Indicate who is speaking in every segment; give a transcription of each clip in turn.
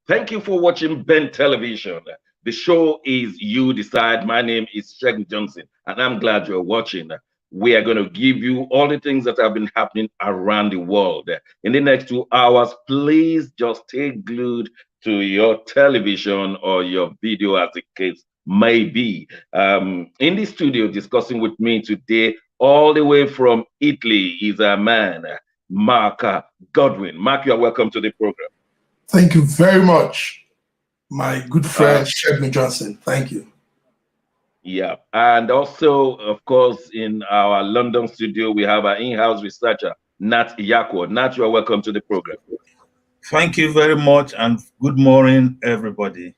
Speaker 1: Thank you for watching Ben Television. The show is You Decide. My name is Shegun Johnson, and I'm glad you're watching. We are going to give you all the things that have been happening around the world. In the next 2 hours, please just stay glued to your television or your video, as the case may be. In the studio, discussing with me today, all the way from Italy, is a man, Mark Godwin. Mark, you are welcome to the program.
Speaker 2: Thank you very much, my good
Speaker 1: Uh,
Speaker 2: friend Shegun Johnson. Thank you.
Speaker 1: Yeah, and also, of course, in our London studio, we have our in-house researcher, Nat Yakwo. Nat, you are welcome to the program.
Speaker 3: Thank you very much, and good morning, everybody.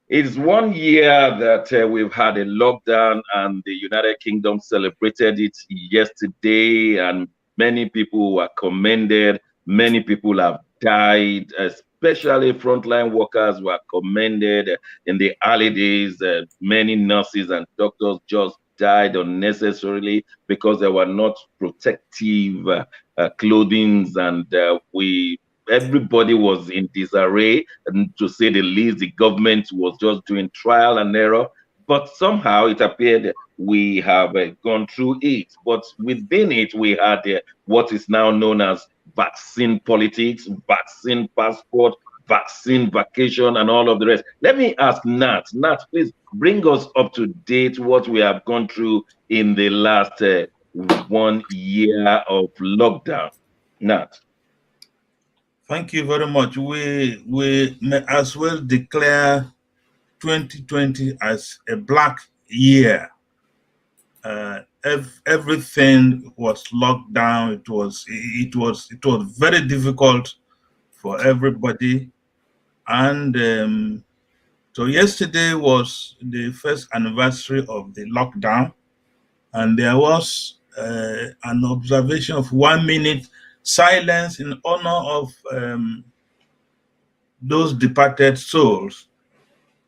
Speaker 1: It's 1 year that we've had a lockdown, and the United Kingdom celebrated it yesterday, and many people were commended. Many people have died, especially frontline workers were commended in the early days. Many nurses and doctors just died unnecessarily because they were not protective clothings, and we everybody was in disarray, and to say the least, the government was just doing trial and error. But somehow it appeared we have gone through it. But within it, we had what is now known as vaccine politics, vaccine passport, vaccine vacation, and all of the rest. Let me ask Nat. Nat, please bring us up to date what we have gone through in the last 1 year of lockdown. Nat.
Speaker 3: Thank you very much. We may as well declare 2020 as a black year. Everything was locked down. It was very difficult for everybody, and so yesterday was the first anniversary of the lockdown, and there was an observation of 1 minute silence in honor of those departed souls.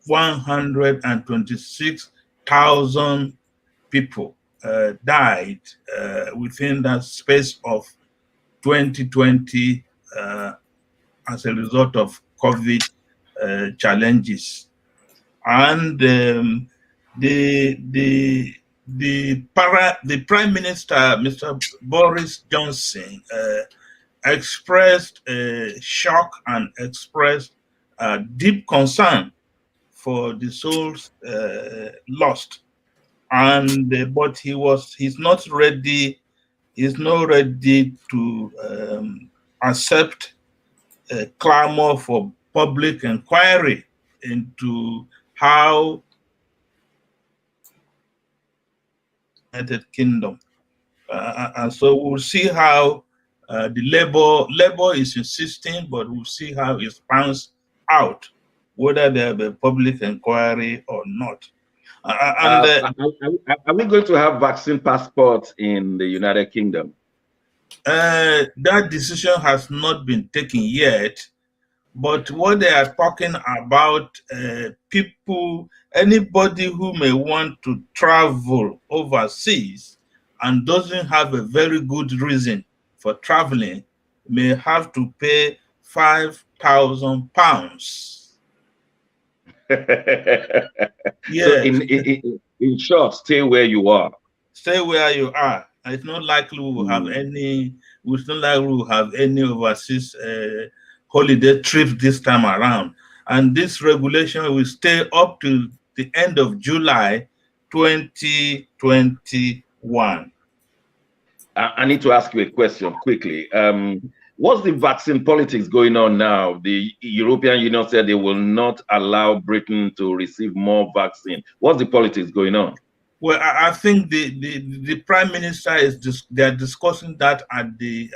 Speaker 3: 126,000 people died within that space of 2020 as a result of COVID challenges. And the Prime Minister, Mr. Boris Johnson, expressed shock and expressed deep concern for the souls lost, and but he's not ready. He's not ready to accept a clamor for public inquiry into how United Kingdom, and so we'll see how the Labour is insisting, but we'll see how it pans out, whether there will be public inquiry or not.
Speaker 1: Are we going to have vaccine passports in the United Kingdom?
Speaker 3: That decision has not been taken yet, but what they are talking about, anybody who may want to travel overseas and doesn't have a very good reason for traveling may have to pay £5,000.
Speaker 1: Yes. So in short, stay where you are.
Speaker 3: Stay where you are. It's not likely we will have any. It's not likely we will have any overseas holiday trips this time around. And this regulation will stay up to the end of July 2021.
Speaker 1: I need to ask you a question quickly. What's the vaccine politics going on now? The European Union said they will not allow Britain to receive more vaccine. What's the politics going on?
Speaker 3: Well, I think the Prime Minister they're discussing that at the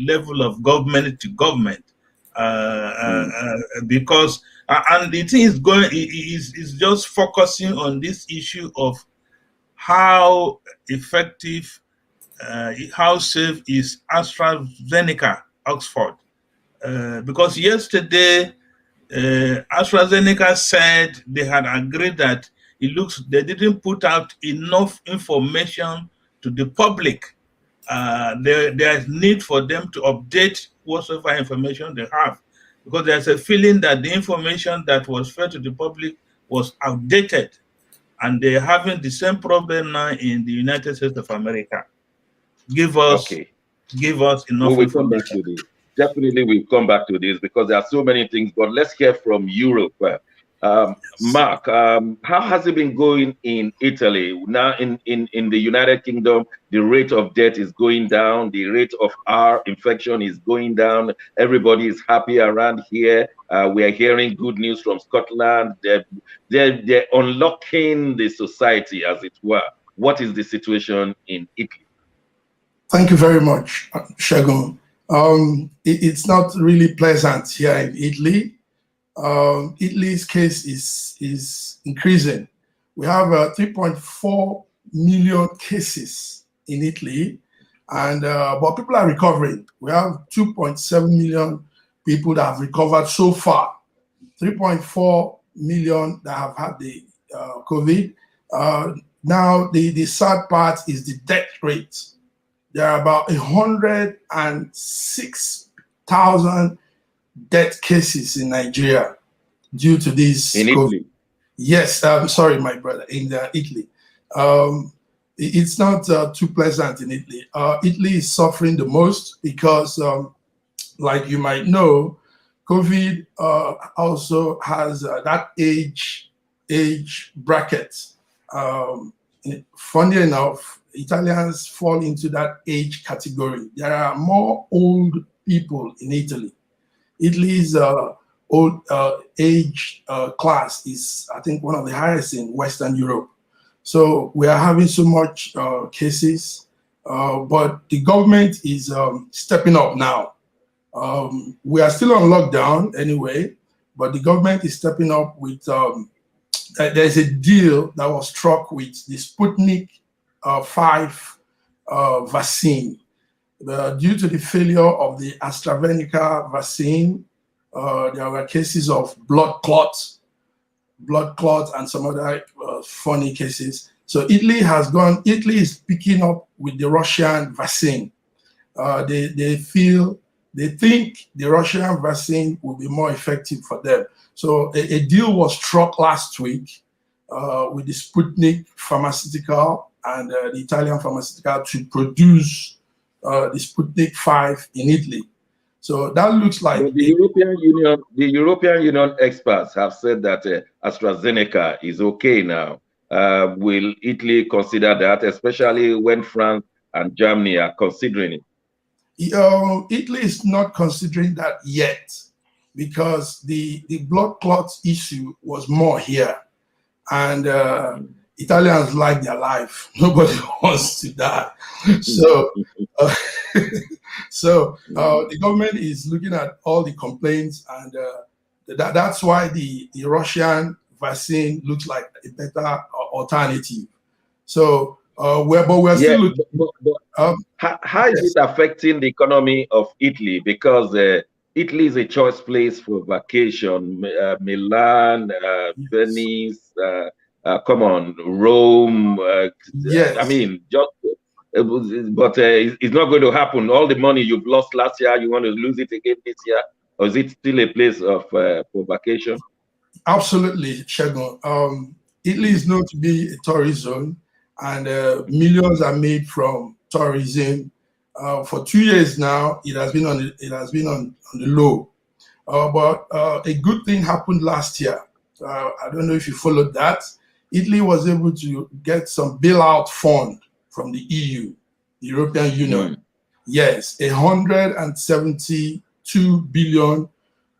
Speaker 3: level of government to government, because and the thing is is just focusing on this issue of how effective, how safe is AstraZeneca Oxford, because yesterday AstraZeneca said they had agreed that they didn't put out enough information to the public. There is need for them to update whatever information they have. because there's a feeling that the information that was fed to the public was outdated, and they're having the same problem now in the United States of America. Give us
Speaker 1: Okay.
Speaker 3: enough
Speaker 1: We will come back
Speaker 3: information.
Speaker 1: to this. Definitely, we'll come back to this because there are so many things. But let's hear from Europe. Mark, how has it been going in Italy? Now, in the United Kingdom, the rate of death is going down. The rate of R infection is going down. Everybody is happy around here. We are hearing good news from Scotland. They're unlocking the society, as it were. What is the situation in Italy?
Speaker 2: Thank you very much, Segun. It's not really pleasant here in Italy. Italy's case is increasing. We have 3.4 million cases in Italy, and but people are recovering. We have 2.7 million people that have recovered so far. 3.4 million that have had the COVID. Now the sad part is the death rate. There are about 106,000 death cases in Nigeria due to this.
Speaker 1: In
Speaker 2: COVID.
Speaker 1: Italy?
Speaker 2: Yes, sorry, my brother, in Italy. It's not too pleasant in Italy. Italy is suffering the most because, like you might know, COVID also has that age bracket. Funny enough, Italians fall into that age category. There are more old people in Italy. Italy's old age class is, I think, one of the highest in Western Europe. So we are having so much cases, but the government is stepping up now. We are still on lockdown anyway, but the government is stepping up with, there's a deal that was struck with the Sputnik 5 vaccine. Due to the failure of the AstraZeneca vaccine, there were cases of blood clots, and some other funny cases. So Italy is picking up with the Russian vaccine. They think the Russian vaccine will be more effective for them. So a deal was struck last week with the Sputnik pharmaceutical and the Italian pharmaceutical to produce the Sputnik 5 in Italy. So that looks like
Speaker 1: the European Union experts have said that AstraZeneca is okay now. Will Italy consider that, especially when France and Germany are considering it?
Speaker 2: Italy is not considering that yet because the blood clots issue was more here, and Italians like their life. Nobody wants to die. So, the government is looking at all the complaints, and that's why the Russian vaccine looks like a better alternative. So, we're still looking.
Speaker 1: How is it affecting the economy of Italy? Because Italy is a choice place for vacation. Milan, Venice. Come on, Rome.
Speaker 2: Yes.
Speaker 1: I mean, but it's not going to happen. All the money you've lost last year, you want to lose it again this year, or is it still a place of for vacation?
Speaker 2: Absolutely, Segun. Italy is known to be a tourist zone, and millions are made from tourism. For 2 years now, it has been on the low. But a good thing happened last year. I don't know if you followed that. Italy was able to get some bailout fund from the EU, the European Union. Yes, 172 billion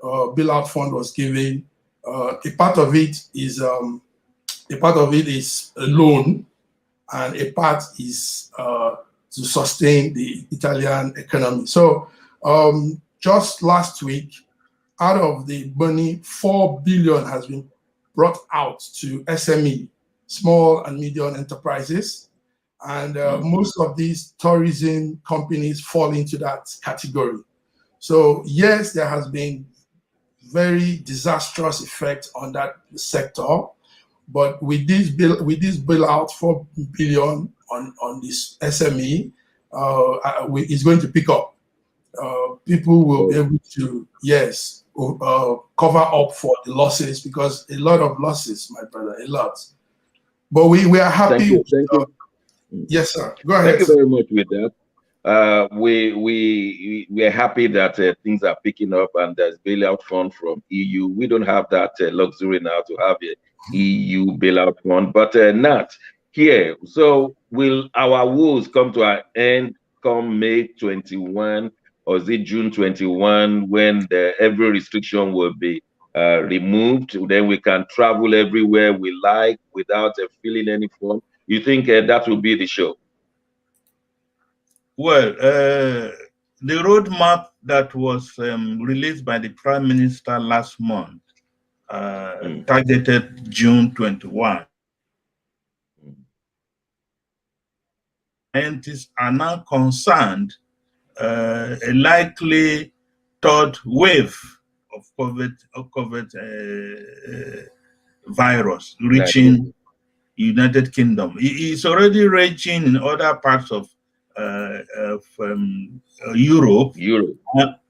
Speaker 2: bailout fund was given. A part of it is a loan, and a part is to sustain the Italian economy. So just last week, out of the money, 4 billion has been brought out to SME, small and medium enterprises. And most of these tourism companies fall into that category. So yes, there has been very disastrous effect on that sector, but with this bailout, 4 billion on this SME, it's going to pick up. People will be able to, yes, cover up for the losses, because a lot of losses, my brother, a lot. But we are happy.
Speaker 1: Thank you. Thank you.
Speaker 2: Yes, sir. Go ahead.
Speaker 1: Thank you very much with that. We're happy that things are picking up and there's bailout fund from EU. We don't have that luxury now to have a EU bailout fund, but not here. So will our woes come to an end come May 21, or is it June 21, when every restriction will be removed? Then we can travel everywhere we like without filling any form. You think that will be the show?
Speaker 3: Well, the roadmap that was released by the Prime Minister last month targeted June 21. Scientists are now concerned a likely third wave of COVID virus reaching United Kingdom. It's already raging in other parts of Europe.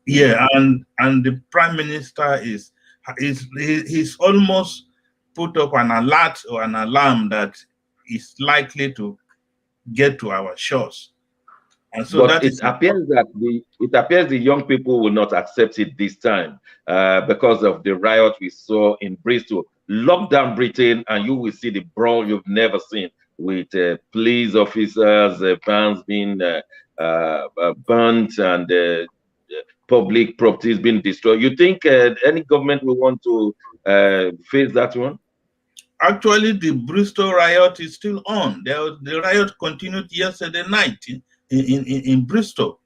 Speaker 3: Yeah, and the Prime Minister he's almost put up an alert or an alarm that is likely to get to our shores. And so
Speaker 1: but it appears the young people will not accept it this time because of the riot we saw in Bristol. Lock down Britain and you will see the brawl you've never seen, with police officers, vans being burnt and public properties being destroyed. You think any government will want to face that one?
Speaker 3: Actually, the Bristol riot is still on. The riot continued yesterday night in Bristol.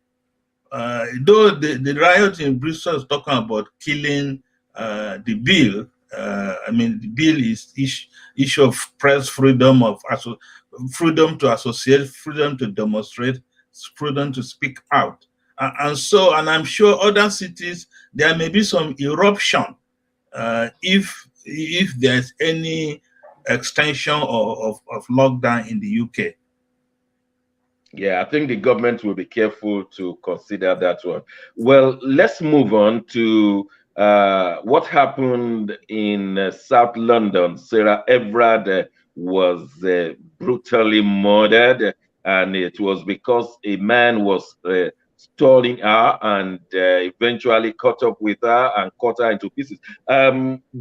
Speaker 3: Though the riot in Bristol is talking about killing the bill. I mean, the bill is issue of press freedom, freedom to associate, freedom to demonstrate, freedom to speak out. And I'm sure other cities, there may be some eruption if there's any extension of lockdown in the UK.
Speaker 1: Yeah, I think the government will be careful to consider that one. Well, let's move on to what happened in South London. Sarah Everard was brutally murdered, and it was because a man was stalling her and eventually caught up with her and cut her into pieces.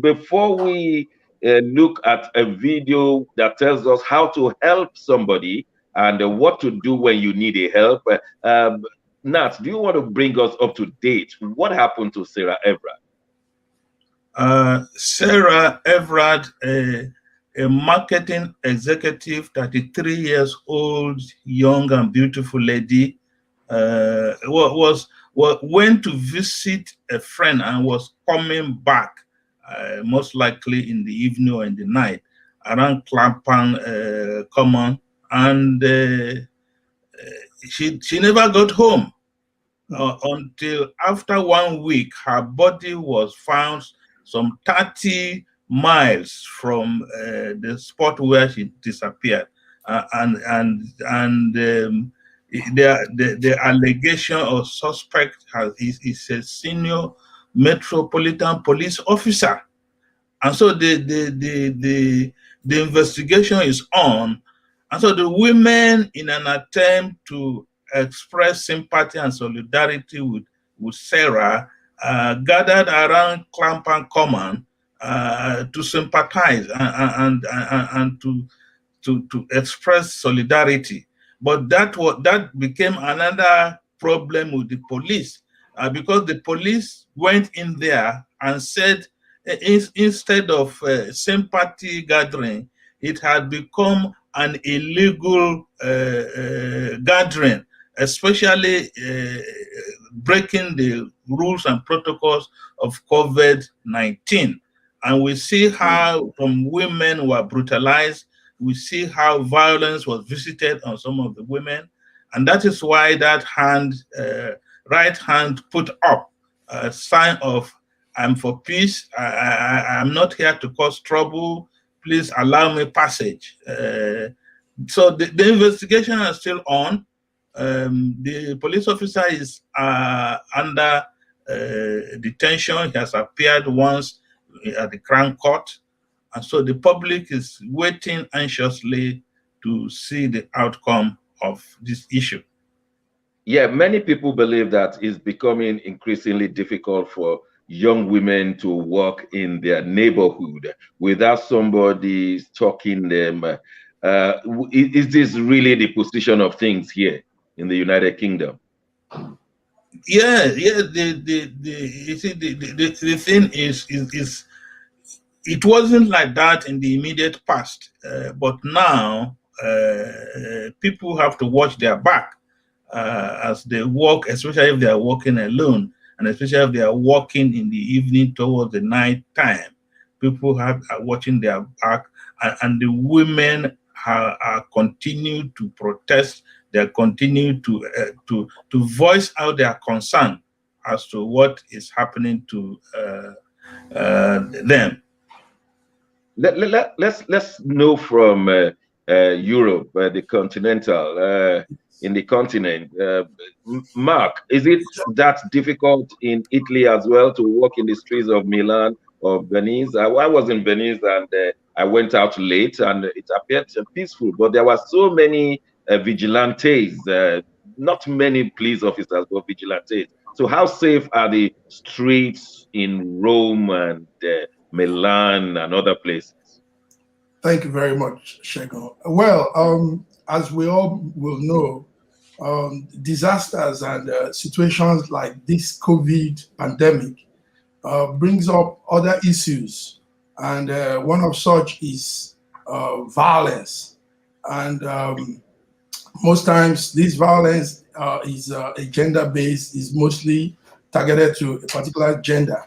Speaker 1: Before we look at a video that tells us how to help somebody and what to do when you need a help, Nat, do you want to bring us up to date? What happened to Sarah Everard?
Speaker 3: Sarah Everard, a marketing executive, 33 years old, young and beautiful lady, went to visit a friend and was coming back, most likely in the evening or in the night, around Clapham Common, and she never got home until after 1 week. Her body was found some 30 miles from the spot where she disappeared, the allegation or suspect is a senior Metropolitan Police officer, and so the investigation is on. And so the women, in an attempt to express sympathy and solidarity with Sarah, gathered around Clapham Common to sympathize and to express solidarity. But that became another problem with the police, because the police went in there and said, instead of sympathy gathering, it had become an illegal gathering, especially breaking the rules and protocols of COVID-19. And we see how some women were brutalized. We see how violence was visited on some of the women. And that is why that right hand put up a sign of, "I'm for peace. I'm not here to cause trouble. Please allow me passage." So the investigation is still on. The police officer is under detention. He has appeared once at the Crown Court. And so the public is waiting anxiously to see the outcome of this issue.
Speaker 1: Yeah, many people believe that it's becoming increasingly difficult for young women to work in their neighborhood without somebody stalking them. Is this really the position of things here in the United Kingdom?
Speaker 3: Yeah. The thing is it wasn't like that in the immediate past, but now people have to watch their back as they walk, especially if they are walking alone, and especially if they are walking in the evening towards the night time. People are watching their back, and the women are continue to protest. They continue to voice out their concern as to what is happening to them.
Speaker 1: Let's know from Europe, the continental, in the continent. Mark, is it that difficult in Italy as well to walk in the streets of Milan or Venice? I was in Venice and I went out late and it appeared peaceful, but there were so many vigilantes, not many police officers, but vigilantes. So how safe are the streets in Rome and Milan and other places?
Speaker 2: Thank you very much, Shegun. Well, as we all will know, disasters and situations like this COVID pandemic brings up other issues, and one of such is violence. And most times, this violence is a gender-based, is mostly targeted to a particular gender.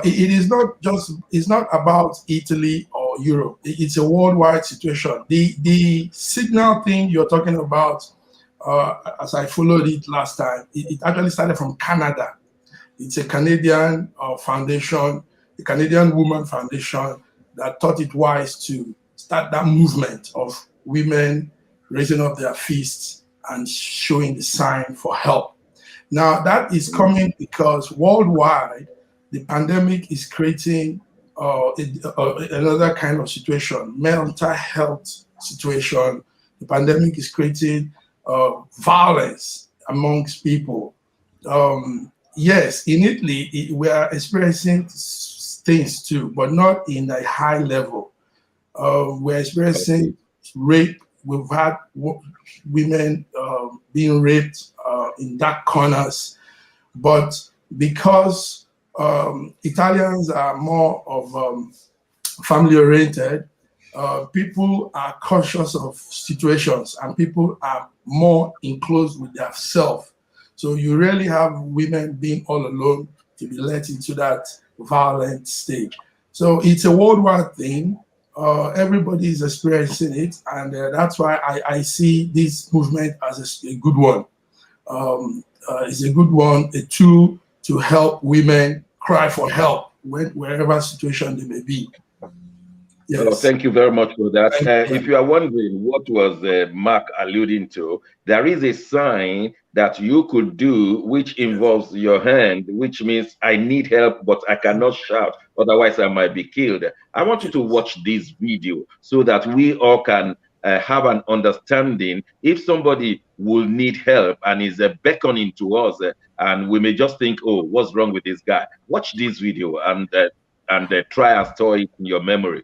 Speaker 2: It is not just, it's not about Italy or Europe. It's a worldwide situation. The signal thing you're talking about, as I followed it last time, it actually started from Canada. It's a Canadian foundation, a Canadian woman foundation that thought it wise to start that movement of women raising up their fists and showing the sign for help. Now that is coming because worldwide, the pandemic is creating another kind of situation, mental health situation. The pandemic is creating violence amongst people. Yes, in Italy, we are experiencing things too, but not in a high level. We're experiencing rape. We've had women being raped in dark corners, but because Italians are more of family-oriented, people are conscious of situations and people are more enclosed with their self. So you rarely have women being all alone to be let into that violent stage. So it's a worldwide thing. Everybody is experiencing it, and that's why I see this movement as a good one. It's a good one, a tool to help women cry for help wherever situation they may be. Yes.
Speaker 1: Oh, thank you very much for that. If you are wondering what was Mark alluding to, there is a sign that you could do which involves your hand, which means I need help, but I cannot shout, otherwise I might be killed. I want you to watch this video so that we all can have an understanding if somebody will need help and is beckoning to us, and we may just think, oh, what's wrong with this guy? Watch this video and try and store it in your memory.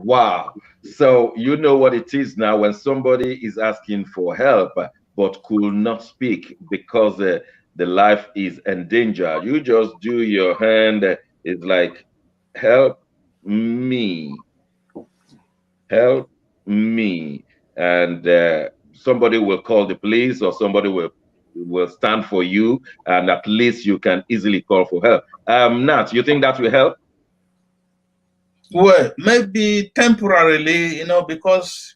Speaker 1: Wow. So you know what it is now when somebody is asking for help but could not speak because the life is in danger. You just do your hand. It's like, help me. Help me. And somebody will call the police or somebody will stand for you, and at least you can easily call for help. Nat, you think that will help?
Speaker 3: Well, maybe temporarily, because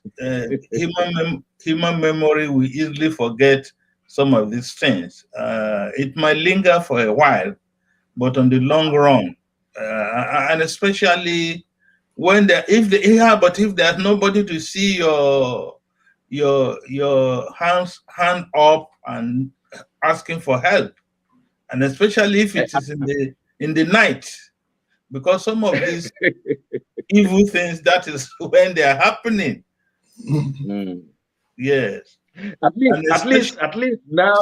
Speaker 3: human memory will easily forget some of these things. It might linger for a while, but on the long run, and especially when if there's nobody to see your hand up and asking for help, and especially if it is in the night, because some of these evil things, that is when they are happening. Yes.
Speaker 1: At least now,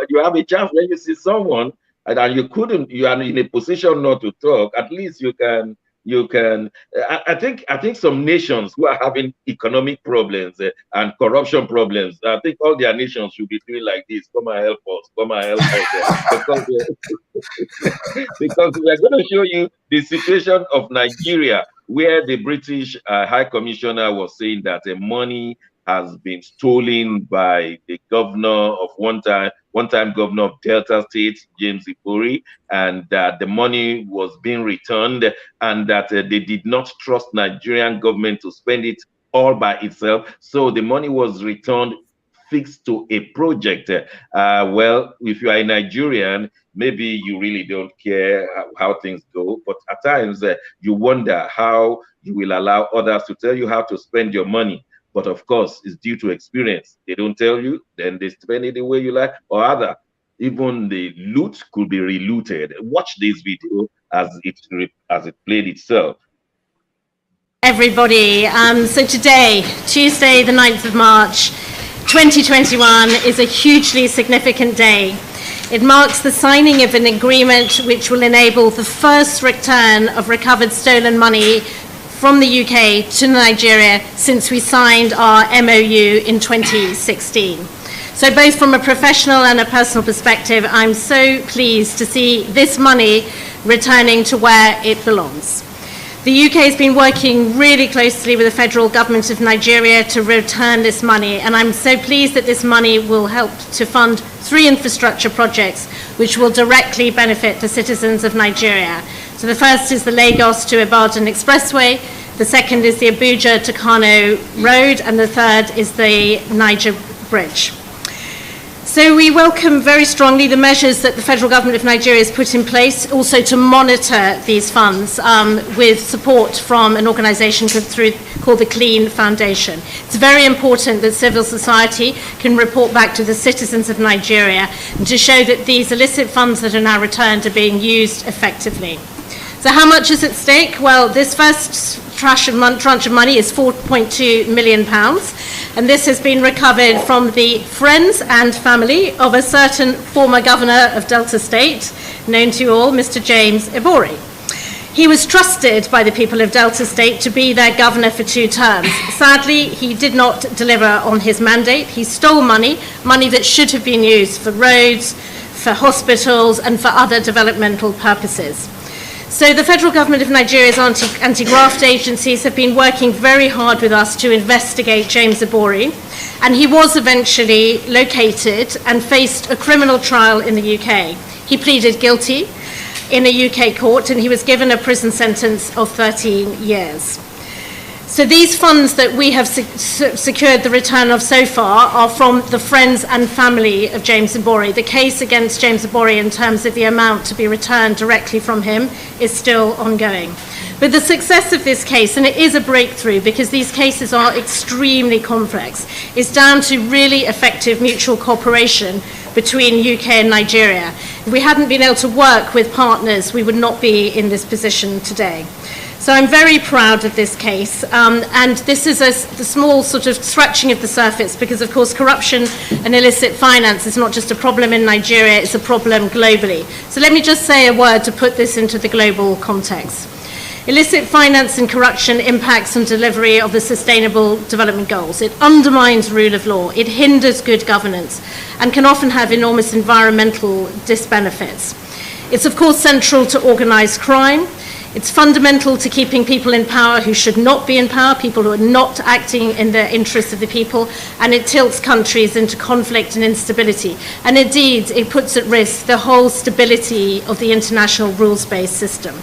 Speaker 1: you have a chance when you see someone and you are in a position not to talk. At least you can. I think some nations who are having economic problems and corruption problems, I think all their nations should be doing like this. Come and help us. Come and help us. Because we are going to show you the situation of Nigeria, where the British High Commissioner was saying that money has been stolen by the governor of one-time governor of Delta State, James Ibori, and that the money was being returned, and that they did not trust Nigerian government to spend it all by itself. So the money was returned fixed to a project. Well, if you are a Nigerian, maybe you really don't care how things go, but at times you wonder how you will allow others to tell you how to spend your money. But of course, it's due to experience. They don't tell you, then they spend it the way you like, or other. Even the loot could be relooted. Watch this video as it played itself.
Speaker 4: Everybody, so today, Tuesday, the 9th of March, 2021, is a hugely significant day. It marks the signing of an agreement which will enable the first return of recovered stolen money from the UK to Nigeria since we signed our MOU in 2016. So both from a professional and a personal perspective, I'm so pleased to see this money returning to where it belongs. The UK has been working really closely with the federal government of Nigeria to return this money, and I'm so pleased that this money will help to fund 3 infrastructure projects which will directly benefit the citizens of Nigeria. So the first is the Lagos to Ibadan Expressway, the second is the Abuja to Kano Road, and the third is the Niger Bridge. So we welcome very strongly the measures that the federal government of Nigeria has put in place, also to monitor these funds with support from an organisation called the Clean Foundation. It's very important that civil society can report back to the citizens of Nigeria and to show that these illicit funds that are now returned are being used effectively. So how much is at stake? Well, this first tranche of money is £4.2 million, and this has been recovered from the friends and family of a certain former governor of Delta State, known to you all, Mr. James Ibori. He was trusted by the people of Delta State to be their governor for 2 terms. Sadly, he did not deliver on his mandate. He stole money that should have been used for roads, for hospitals, and for other developmental purposes. So the federal government of Nigeria's anti-graft agencies have been working very hard with us to investigate James Ibori, and he was eventually located and faced a criminal trial in the UK. He pleaded guilty in a UK court, and he was given a prison sentence of 13 years. So these funds that we have secured the return of so far are from the friends and family of James Ibori. The case against James Ibori in terms of the amount to be returned directly from him is still ongoing. But the success of this case, and it is a breakthrough because these cases are extremely complex, is down to really effective mutual cooperation between UK and Nigeria. If we hadn't been able to work with partners, we would not be in this position today. So I'm very proud of this case, and this is the small sort of scratching of the surface because, of course, corruption and illicit finance is not just a problem in Nigeria, it's a problem globally. So let me just say a word to put this into the global context. Illicit finance and corruption impacts on delivery of the Sustainable Development Goals. It undermines rule of law, it hinders good governance, and can often have enormous environmental disbenefits. It's of course central to organised crime. It's fundamental to keeping people in power who should not be in power, people who are not acting in the interests of the people, and it tilts countries into conflict and instability. And indeed, it puts at risk the whole stability of the international rules-based system.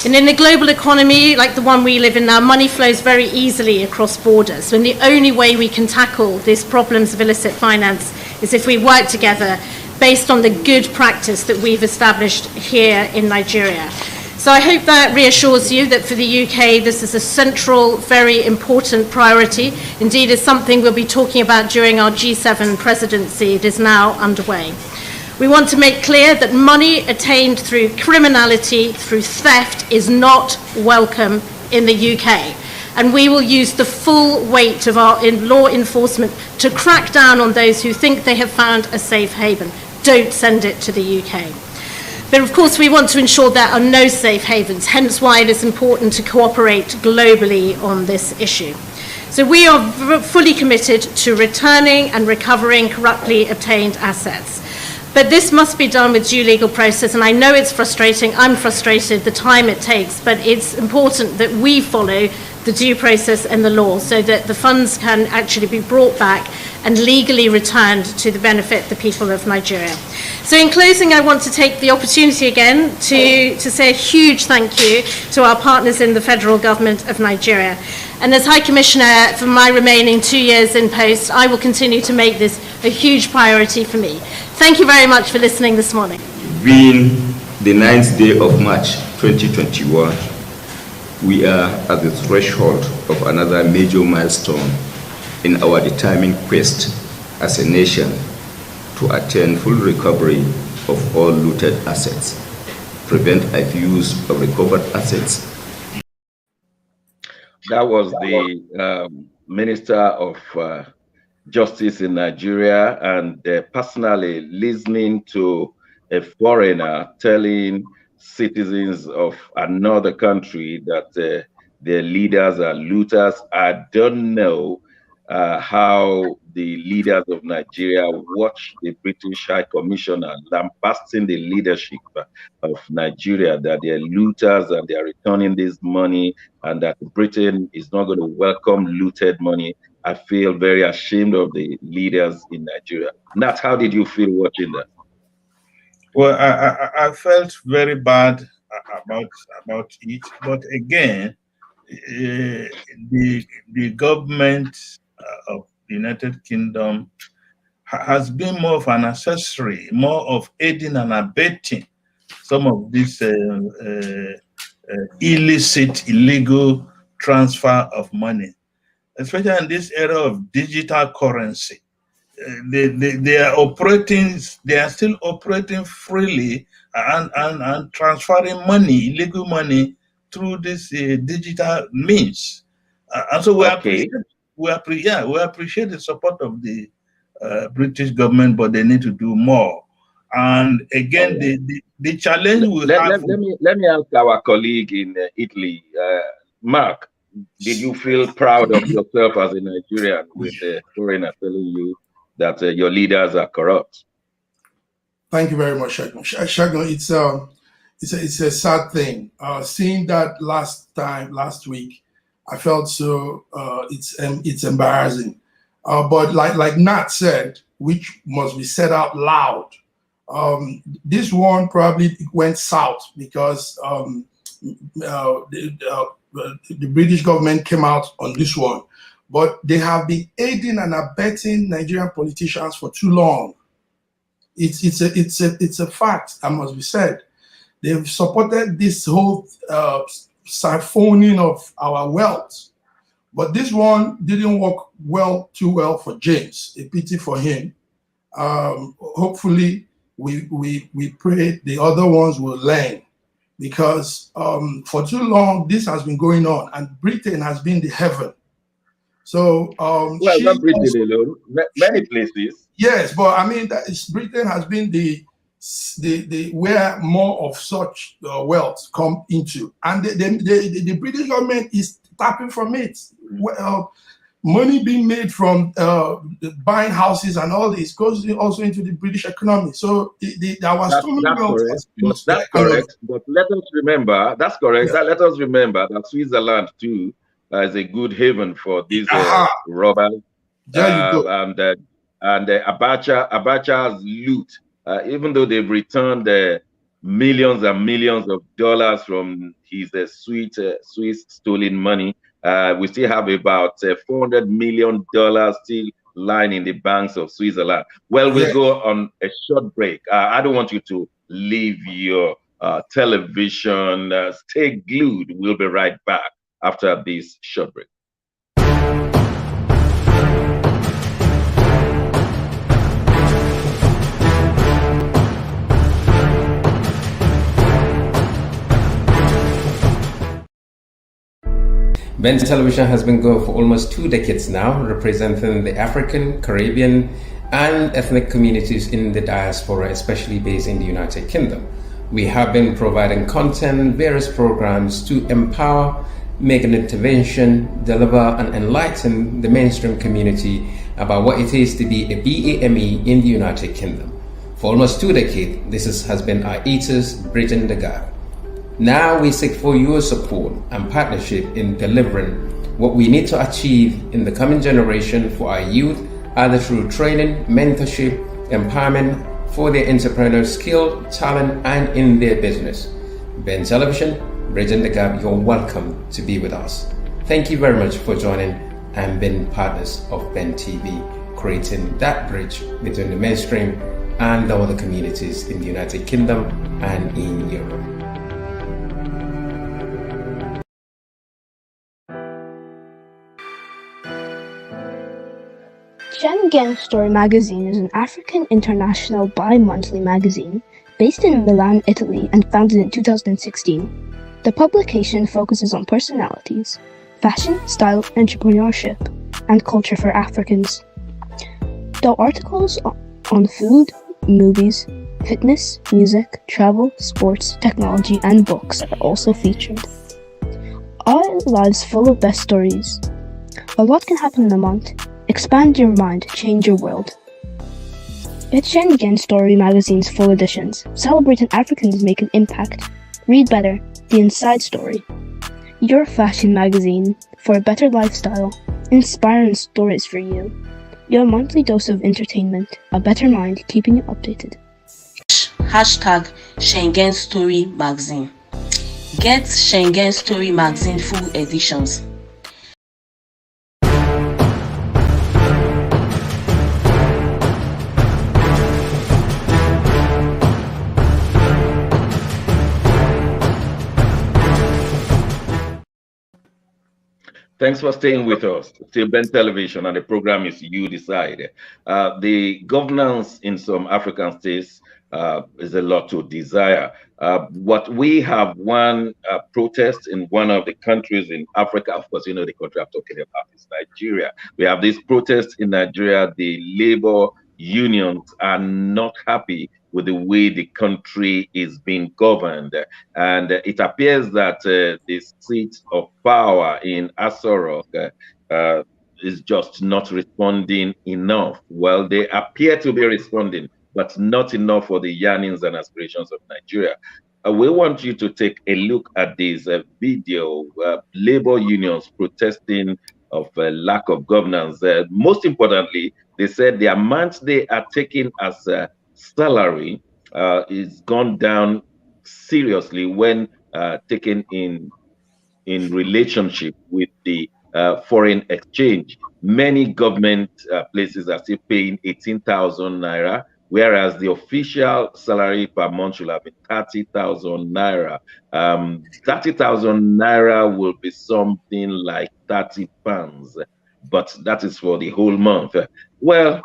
Speaker 4: And in a global economy like the one we live in now, money flows very easily across borders. And the only way we can tackle these problems of illicit finance is if we work together based on the good practice that we've established here in Nigeria. So I hope that reassures you that for the UK, this is a central, very important priority. Indeed, it's something we'll be talking about during our G7 presidency. It is now underway. We want to make clear that money attained through criminality, through theft, is not welcome in the UK. And we will use the full weight of our law enforcement to crack down on those who think they have found a safe haven. Don't send it to the UK. But of course, we want to ensure there are no safe havens, hence why it is important to cooperate globally on this issue. So we are fully committed to returning and recovering corruptly obtained assets. But this must be done with due legal process, and I know it's frustrating, I'm frustrated, the time it takes, but it's important that we follow the due process and the law so that the funds can actually be brought back and legally returned to the benefit of the people of Nigeria. So in closing, I want to take the opportunity again to say a huge thank you to our partners in the federal government of Nigeria. And as High Commissioner for my remaining 2 years in post, I will continue to make this a huge priority for me. Thank you very much for listening this morning.
Speaker 5: Being the 9th day of March 2021, we are at the threshold of another major milestone in our determined quest as a nation to attain full recovery of all looted assets, prevent abuse of recovered assets.
Speaker 1: That was the Minister of Justice in Nigeria, and personally listening to a foreigner telling citizens of another country that their leaders are looters. I don't know how the leaders of Nigeria watch the British High Commissioner lambasting the leadership of Nigeria, that they're looters and they're returning this money, and that Britain is not going to welcome looted money. I feel very ashamed of the leaders in Nigeria. Nat, how did you feel watching that?
Speaker 3: Well, I felt very bad about it, but again, the government of the United Kingdom has been more of an accessory, more of aiding and abetting some of this illicit, illegal transfer of money, especially in this era of digital currency. They are operating, they are still operating freely and transferring money, illegal money, through this digital means. And so we appreciate the support of the British government, but they need to do more. And again, the challenge we have.
Speaker 1: Let me ask our colleague in Italy, Mark. Did you feel proud of yourself as a Nigerian with a foreigner telling you that your leaders are corrupt?
Speaker 2: Thank you very much, Segun. Segun, it's a sad thing. Seeing that last week, I felt so. It's embarrassing. But like Nat said, which must be said out loud, this one probably went south because the British government came out on this one. But they have been aiding and abetting Nigerian politicians for too long. It's a fact that must be said. They've supported this whole siphoning of our wealth. But this one didn't work too well for James. A pity for him. Hopefully, we pray the other ones will learn, because for too long this has been going on, and Britain has been the heaven. So
Speaker 1: well, not Britain alone, many places.
Speaker 2: Yes, but I mean Britain has been the where more of such wealth come into, and the British government is tapping from it. Well, money being made from buying houses and all this goes also into the British economy. So our stolen wealth has built
Speaker 1: that's correct. But let us remember, that's correct.
Speaker 2: Yeah.
Speaker 1: Let us remember that Switzerland too is a good haven for these robbers.
Speaker 2: There you go.
Speaker 1: And Abacha's loot, even though they've returned millions and millions of dollars from his Swiss stolen money, we still have about $400 million still lying in the banks of Switzerland. Well, we'll go on a short break. I don't want you to leave your television. Stay glued. We'll be right back after this short break.
Speaker 6: Ben Television has been going for almost 2 decades now, representing the African, Caribbean, and ethnic communities in the diaspora, especially based in the United Kingdom. We have been providing content, various programs to empower, make an intervention, deliver, and enlighten the mainstream community about what it is to be a BAME in the United Kingdom. For almost 2 decades, this has been our ethos, bridging the gap. Now we seek for your support and partnership in delivering what we need to achieve in the coming generation for our youth, either through training, mentorship, empowerment for their entrepreneurial skill, talent, and in their business. Ben Television, bridging the gap, you're welcome to be with us. Thank you very much for joining and being partners of Ben TV, creating that bridge between the mainstream and the other communities in the United Kingdom and in Europe.
Speaker 7: Schengen Story Magazine is an African international bi-monthly magazine based in Milan, Italy, and founded in 2016. The publication focuses on personalities, fashion, style, entrepreneurship, and culture for Africans. The articles on food, movies, fitness, music, travel, sports, technology, and books are also featured. Our lives full of best stories. A lot can happen in a month. Expand your mind, change your world. Get Schengen Story Magazine's full editions, celebrating Africans make an impact. Read better, the inside story. Your fashion magazine for a better lifestyle, inspiring stories for you. Your monthly dose of entertainment, a better mind keeping you updated.
Speaker 8: Hashtag Schengen Story Magazine. Get Schengen Story Magazine full editions.
Speaker 1: Thanks for staying with us. Still Ben Television, and the program is You Decide. The governance in some African states is a lot to desire. What we have one protest in one of the countries in Africa, of course, you know the country I'm talking about is Nigeria. We have this protest in Nigeria. The labor unions are not happy with the way the country is being governed. And it appears that the seat of power in Aso Rock is just not responding enough. Well, they appear to be responding, but not enough for the yearnings and aspirations of Nigeria. We want you to take a look at this video, labor unions protesting of lack of governance. Most importantly, they said the amount they are taking as salary is gone down seriously when taken in relationship with the foreign exchange. Many government places are still paying 18,000 naira, whereas the official salary per month should have been 30,000 naira. 30,000 naira will be something like 30 pounds, but that is for the whole month. Well,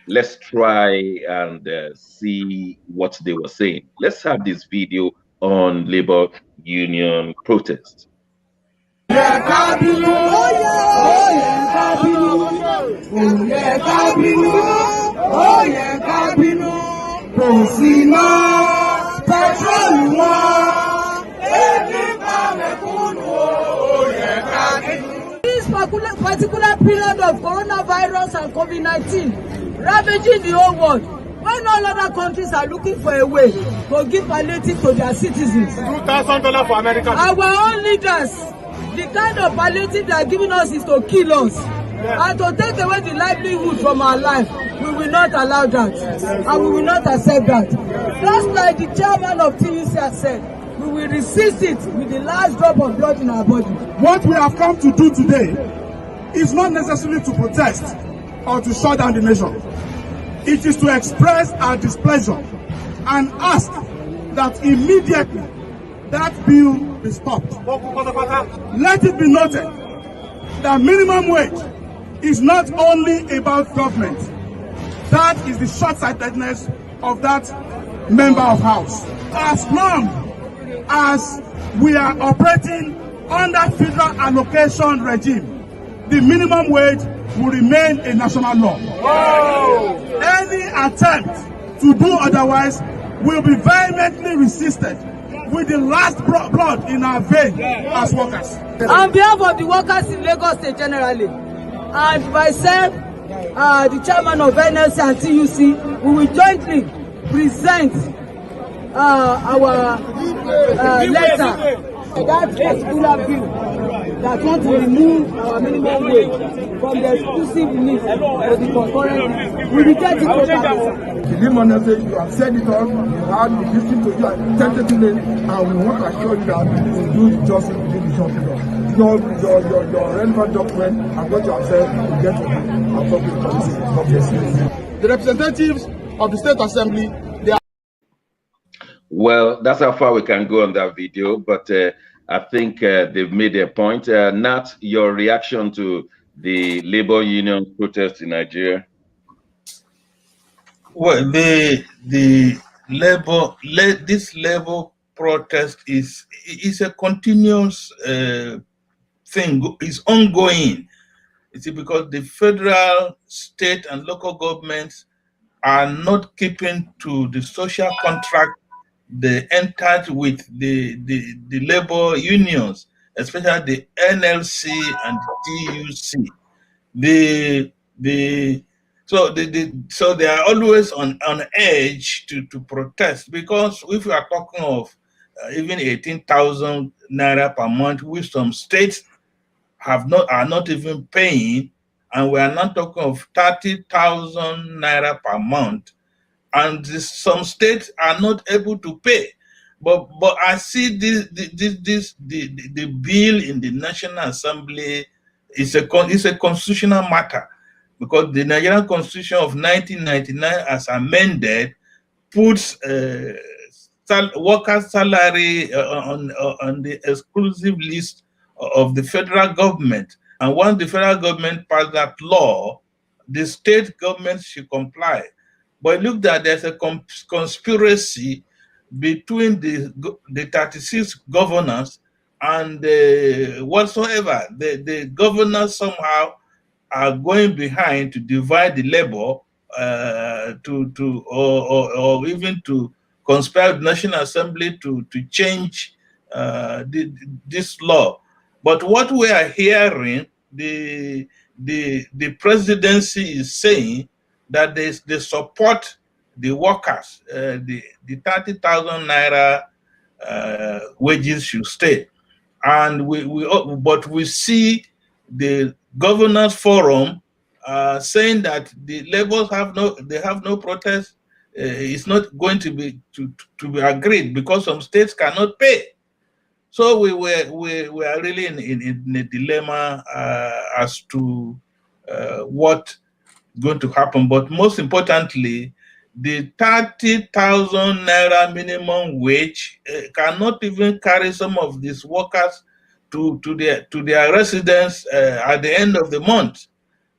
Speaker 1: let's try and see what they were saying. Let's have this video on labor union protest.
Speaker 9: This particular period of coronavirus and COVID-19 ravaging the whole world, when all other countries are looking for a way to give palliative to their citizens,
Speaker 10: $2,000 for America.
Speaker 9: Our own leaders, the kind of palliative they are giving us is to kill us and to take away the livelihood from our life. We will not allow that, and we will not accept that. Just like the chairman of TUC has said, we will resist it with the last drop of blood in our body.
Speaker 10: What we have come to do today is not necessarily to protest or to shut down the nation. It is to express our displeasure and ask that immediately that bill be stopped. Let it be noted that minimum wage is not only about government. That is the short-sightedness of that member of House. As long as we are operating under federal allocation regime, the minimum wage will remain a national law. Whoa. Any attempt to do otherwise will be vehemently resisted with the last blood in our vein as workers.
Speaker 9: On behalf of the workers in Lagos State generally, and myself, the chairman of NLC and TUC, we will jointly present our letter, that particular bill that want to remove our minimum wage from the exclusive list of the concurrent. We reject it totally.
Speaker 10: The Lehman message, you have said it all, you have been listening to you attentively, and we want to assure you that we do justice within the short period. Your relevant document and what you have said will get to our public policy, obviously. The representatives of the State Assembly, they are.
Speaker 1: Well, that's how far we can go on that video, but I think they've made their point. Nat, your reaction to the labor union protest in Nigeria?
Speaker 3: Well, this labor protest is a continuous thing. It's ongoing. You see, because the federal, state, and local governments are not keeping to the social contract they entered with the labor unions, especially the NLC and TUC. So they are always on edge to protest, because if we are talking of even 18,000 naira per month, which some states are not even paying, and we are not talking of 30,000 naira per month, and some states are not able to pay. But I see the bill in the National Assembly is a constitutional matter, because the Nigerian Constitution of 1999, as amended, puts workers' salary on the exclusive list of the federal government. And once the federal government passed that law, the state government should comply. But look, that there's a conspiracy between the 36 governors and whatsoever. The governors somehow are going behind to divide the labor, or even to conspire the National Assembly to change this law. But what we are hearing, the presidency is saying that they support the workers, the 30,000 naira wages should stay, and but we see the governors forum saying that the laborers have no protest. It's not going to be agreed because some states cannot pay. So we are really in a dilemma as to what going to happen. But most importantly, the 30,000 naira minimum wage cannot even carry some of these workers to their residence at the end of the month.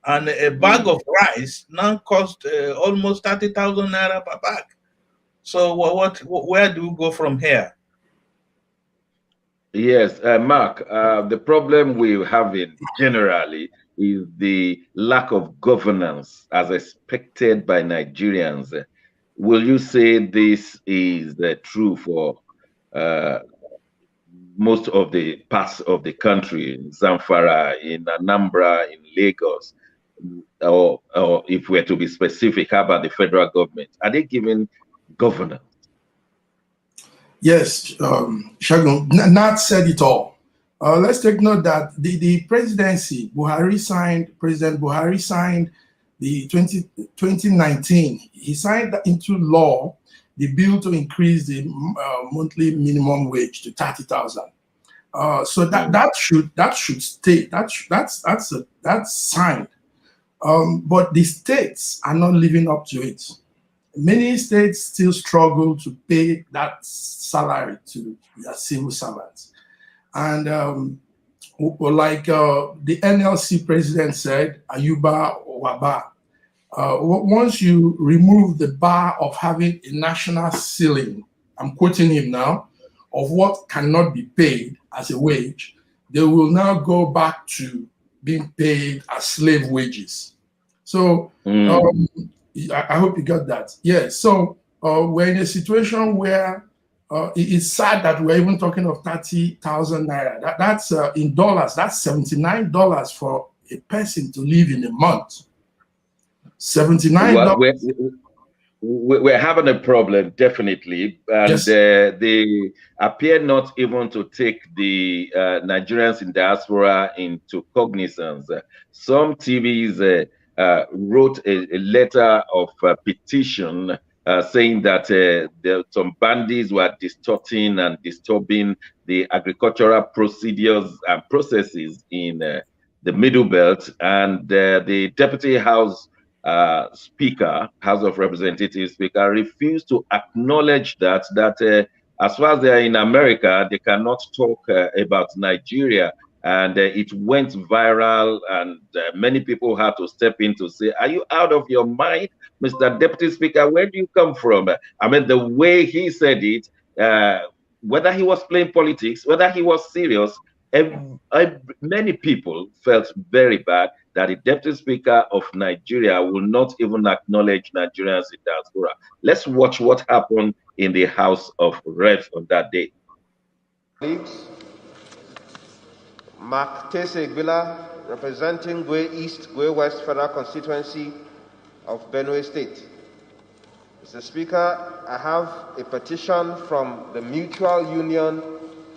Speaker 3: And a bag of rice now costs almost 30,000 naira per bag. So where do we go from here?
Speaker 1: Yes, Mark, the problem we're having generally is the lack of governance as expected by Nigerians. will you say this is true for most of the parts of the country, in Zamfara, in Anambra, in Lagos, or if we're to be specific, how about the federal government? Are they giving governance?
Speaker 2: Yes, Shagun, Nat said it all. Let's take note that the presidency, President Buhari signed the 2019, he signed into law the bill to increase the monthly minimum wage to 30,000. So that should stay. That's signed. But the states are not living up to it. Many states still struggle to pay that salary to their civil servants. And like the NLC president said, Ayuba Waba, once you remove the bar of having a national ceiling, I'm quoting him now, of what cannot be paid as a wage, they will now go back to being paid as slave wages. So I hope you got that. Yeah, so we're in a situation where it's sad that we're even talking of 30,000 naira. That's in dollars, that's $79 for a person to live in a month. $79.
Speaker 1: We're having a problem, definitely, and yes. They appear not even to take the Nigerians in diaspora into cognizance. Some TVs wrote a letter of petition saying that some bandits were distorting and disturbing the agricultural procedures and processes in the Middle Belt, and the Deputy House Speaker, House of Representatives Speaker, refused to acknowledge that as far as they are in America, they cannot talk about Nigeria. And it went viral, and many people had to step in to say, are you out of your mind, Mr. Deputy Speaker? Where do you come from? I mean, the way he said it, whether he was playing politics, whether he was serious, many people felt very bad that the Deputy Speaker of Nigeria will not even acknowledge Nigerians in diaspora. Let's watch what happened in the House of Reps on that day.
Speaker 11: Mark Tese Gbila, representing Gwe East, Gwe West Federal Constituency of Benue State. Mr. Speaker, I have a petition from the Mutual Union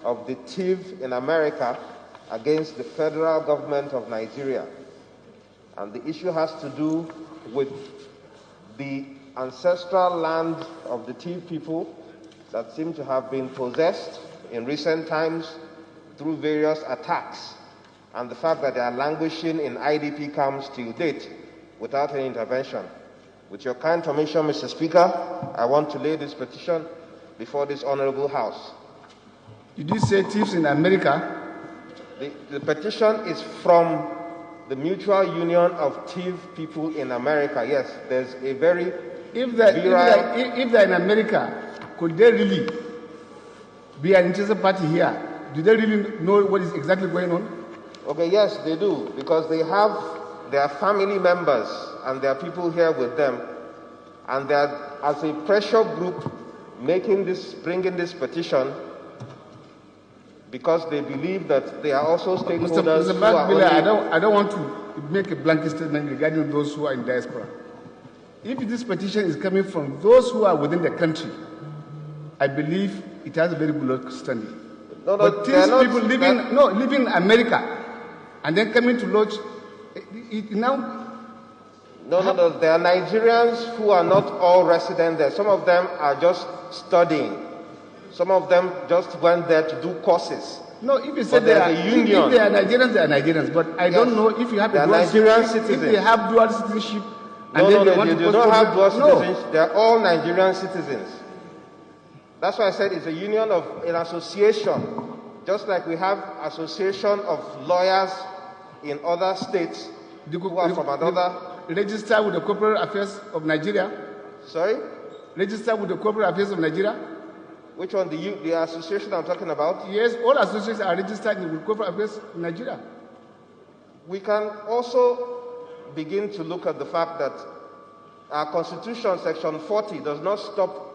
Speaker 11: of the TIV in America against the federal government of Nigeria. And the issue has to do with the ancestral land of the TIV people that seem to have been possessed in recent times through various attacks, and the fact that they are languishing in IDP camps till date without any intervention. With your kind permission, Mr. Speaker, I want to lay this petition before this honorable House.
Speaker 10: Did you say thieves in America?
Speaker 11: The petition is from the Mutual Union of TIV people in America. Yes, there's a very...
Speaker 10: If they're in America, could they really be an interested party here? Do they really know what is exactly going on?
Speaker 11: Okay, yes, they do, because they have their family members and their people here with them, and they're, as a pressure group, bringing this petition because they believe that they are also stakeholders.
Speaker 10: Mr. Bagbila, I don't want to make a blanket statement regarding those who are in diaspora. If this petition is coming from those who are within the country, I believe it has a very good standing.
Speaker 11: No,
Speaker 10: but these people living in America and then coming to lodge now.
Speaker 11: No. There are Nigerians who are not all resident there. Some of them are just studying. Some of them just went there to do courses.
Speaker 10: No, if you say they are Nigerians, they are Nigerians. But I don't know if you have a dual citizenship. If they have dual citizenship,
Speaker 11: they don't have dual citizenship. They are all Nigerian citizens. That's why I said it's a union of an association, just like we have association of lawyers in other states who are from another.
Speaker 10: Register with the Corporate Affairs of Nigeria.
Speaker 11: Sorry?
Speaker 10: Register with the Corporate Affairs of Nigeria.
Speaker 11: Which one? The association I'm talking about?
Speaker 10: Yes, all associations are registered with Corporate Affairs in
Speaker 11: Our Constitution, Section 40, does not stop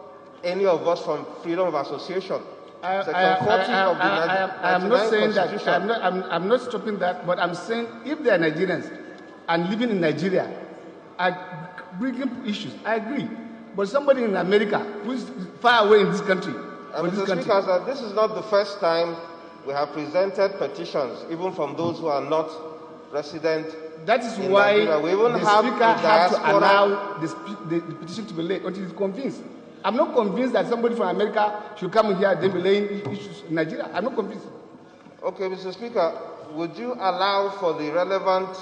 Speaker 11: any of us from freedom of association. Section 40 of the
Speaker 12: I'm not saying that. I'm not stopping that, but I'm saying if they are Nigerians and living in Nigeria are bringing issues, I agree. But somebody in America who is far away in this country.
Speaker 11: Mr. Speaker, this is not the first time we have presented petitions, even from those who are not resident.
Speaker 12: That is why
Speaker 11: Nigeria. We even
Speaker 12: the
Speaker 11: have
Speaker 12: Speaker has to allow the petition to be laid until he's convinced. I'm not convinced that somebody from America should come here and then be laying issues in Nigeria. I'm not convinced.
Speaker 11: Okay, Mr. Speaker, would you allow for the relevant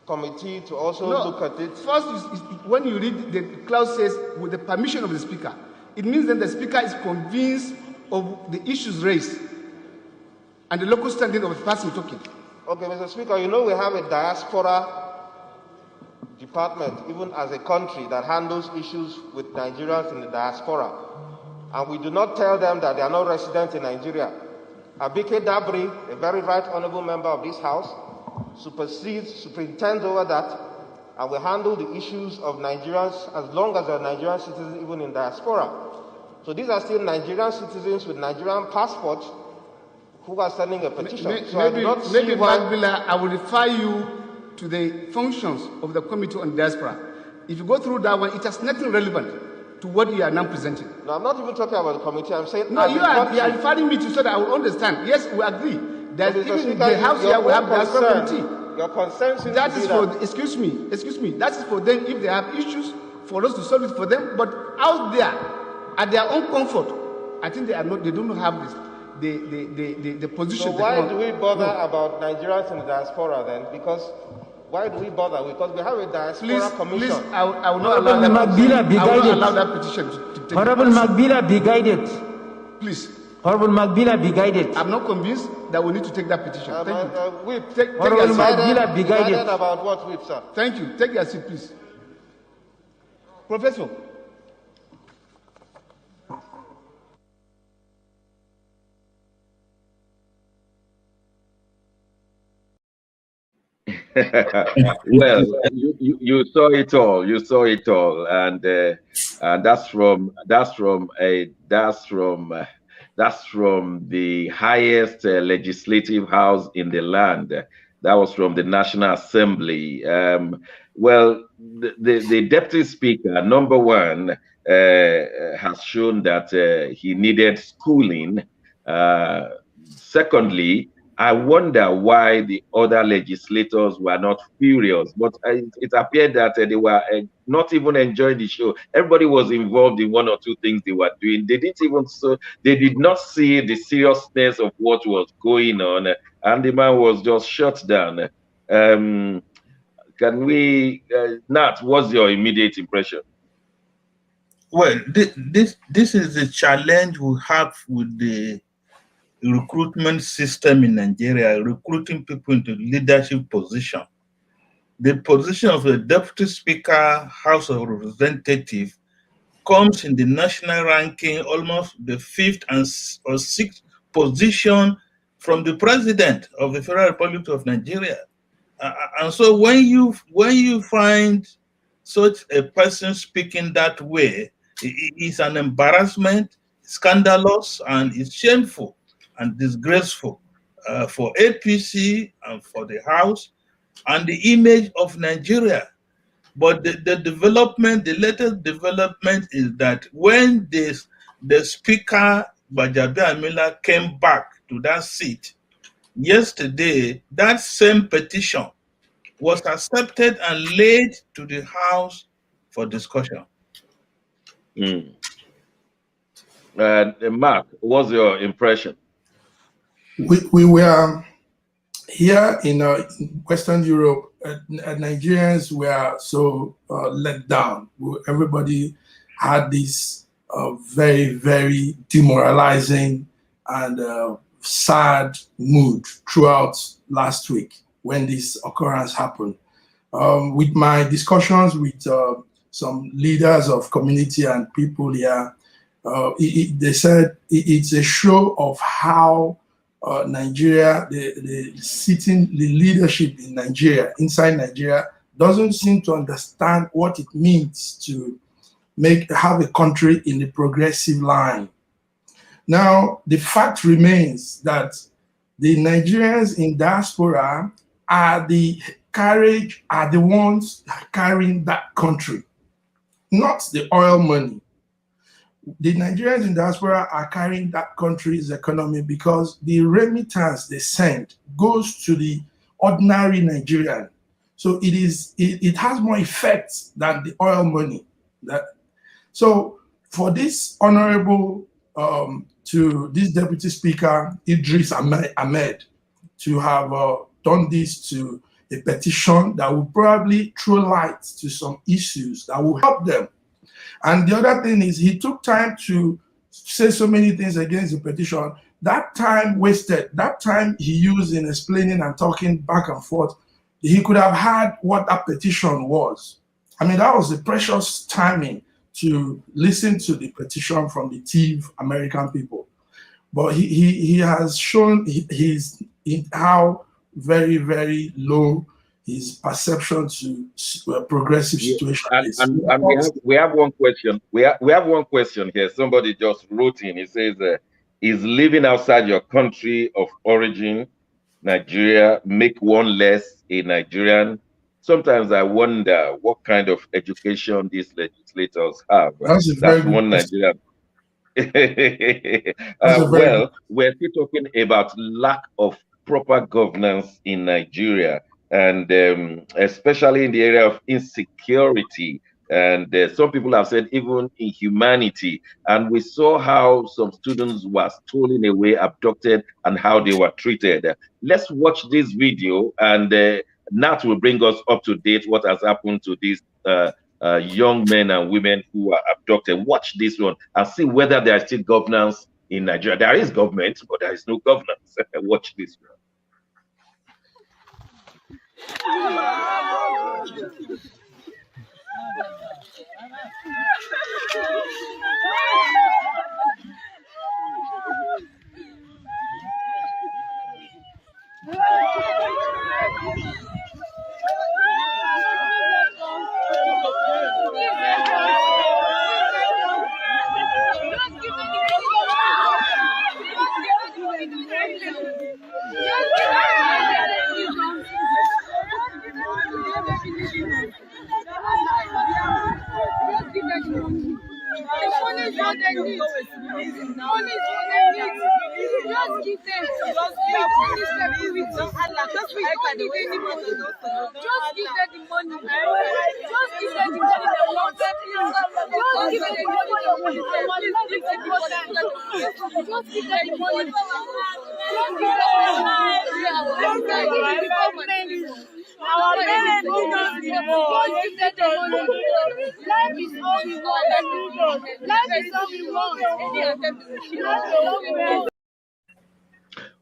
Speaker 11: committee to also look at it?
Speaker 12: First, when you read the clause says with the permission of the Speaker, it means that the Speaker is convinced of the issues raised and the local standing of the person talking.
Speaker 11: Okay, Mr. Speaker, you know we have a diaspora department, even as a country, that handles issues with Nigerians in the diaspora. And we do not tell them that they are not resident in Nigeria. Abike Dabri, a very right honorable member of this House, superintends over that, and we handle the issues of Nigerians as long as they are Nigerian citizens, even in diaspora. So these are still Nigerian citizens with Nigerian passports who are sending a petition.
Speaker 12: Maybe I will refer you to the functions of the Committee on Diaspora. If you go through that one, it has nothing relevant to what you are now presenting.
Speaker 11: No, I'm not even talking about the committee. I'm saying
Speaker 12: no, you are referring me to so that I will understand. Yes, we agree that even in the House here we have diaspora committee.
Speaker 11: Your concern seems
Speaker 12: that is for that. Excuse me. That is for them if they have issues for us to solve it for them. But out there, at their own comfort, I think they are not. They don't have this. The position.
Speaker 11: So why do we bother about Nigerians in the diaspora then? Because why do we bother? Because we have a diaspora commission.
Speaker 12: Please, I will not allow that. I will not allow that petition to take.
Speaker 13: Honorable Magbila, be guided.
Speaker 12: Please.
Speaker 13: Honorable Magbila, be guided.
Speaker 12: I'm not convinced that we need to take that petition. Thank you.
Speaker 11: Whip.
Speaker 13: Honorable Magbila, be guided.
Speaker 11: About what, Whip, sir?
Speaker 12: Thank you. Take your seat, please. Professor.
Speaker 1: Well, you saw it all. You saw it all, and that's from the highest legislative house in the land. That was from the National Assembly. Well, the deputy speaker, number one, has shown that he needed schooling. Secondly, I wonder why the other legislators were not furious, but it appeared that they were not even enjoying the show. Everybody was involved in one or two things they were doing. They did not see the seriousness of what was going on, and the man was just shut down. Can we, Nat, what's your immediate impression?
Speaker 3: Well, this is the challenge we have with the recruitment system in Nigeria, recruiting people into leadership position. The position of the Deputy Speaker, House of Representatives, comes in the national ranking almost the 5th or 6th position from the President of the Federal Republic of Nigeria. And so when you find such a person speaking that way, it's an embarrassment, scandalous, and it's shameful and disgraceful for APC and for the House and the image of Nigeria. But the latest development is that when the Speaker, Gbajabiamila, came back to that seat, yesterday, that same petition was accepted and laid to the House for discussion.
Speaker 1: Mark, what's your impression?
Speaker 2: We were here in Western Europe. Nigerians were so let down. Everybody had this very, very demoralizing and sad mood throughout last week when this occurrence happened. With my discussions with some leaders of community and people here, they said it's a show of how Nigeria, the leadership in Nigeria, inside Nigeria, doesn't seem to understand what it means to have a country in the progressive line. Now, the fact remains that the Nigerians in diaspora are the ones carrying that country, not the oil money. The Nigerians in diaspora are carrying that country's economy because the remittance they send goes to the ordinary Nigerian. So it has more effect than the oil money. So for this honorable, to this Deputy Speaker, Idris Ahmed, to have done this to a petition that will probably throw light to some issues that will help them. And the other thing is he took time to say so many things against the petition. That time wasted, that time he used in explaining and talking back and forth, he could have had what that petition was. I mean, that was the precious timing to listen to the petition from the thief American people. But he has shown how very, very low his perception to progressive situation is.
Speaker 1: And we have one question. We have one question here. Somebody just wrote in. He says, "Is living outside your country of origin, Nigeria, make one less a Nigerian?" Sometimes I wonder what kind of education these legislators have. That's one Nigerian. Well, we're still talking about lack of proper governance in Nigeria, and especially in the area of insecurity. And some people have said even inhumanity. And we saw how some students were stolen away, abducted, and how they were treated. Let's watch this video, and Nat will bring us up to date what has happened to these young men and women who are abducted. Watch this one and see whether there is still governance in Nigeria. There is government, but there is no governance. Watch this one.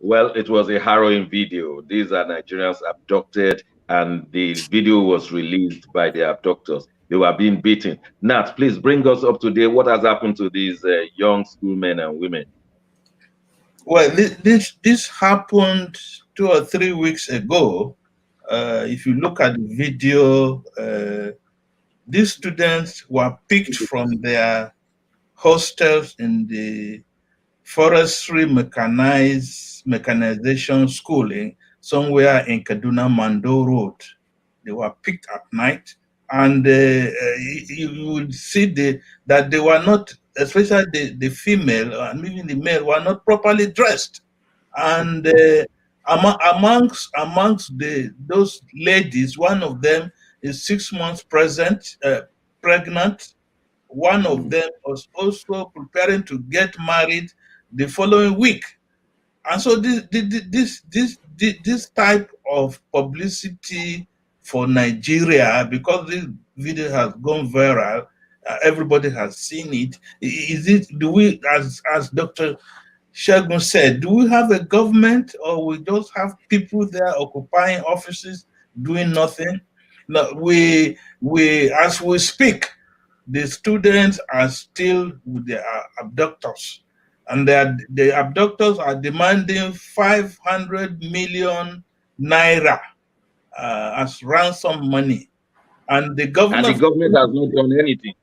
Speaker 1: Well, it was a harrowing video. These are Nigerians abducted, and the video was released by the abductors. They were being beaten. Nat, please bring us up to date. What has happened to these young schoolmen and women?
Speaker 3: Well, this happened 2 or 3 weeks ago. If you look at the video, these students were picked from their hostels in the forestry mechanization schooling somewhere in Kaduna Mando Road. They were picked at night, and you would see that they were not, especially the female and even the male, were not properly dressed. And amongst those ladies, one of them is 6 months pregnant. One of them was also preparing to get married the following week. And so this type of publicity for Nigeria, because this video has gone viral, everybody has seen it. Do we, as Dr. Segun said, do we have a government, or we just have people there occupying offices doing nothing? No, as we speak, the students are still with their abductors, and the abductors are demanding 500 million naira as ransom money. And the government
Speaker 1: has not done anything.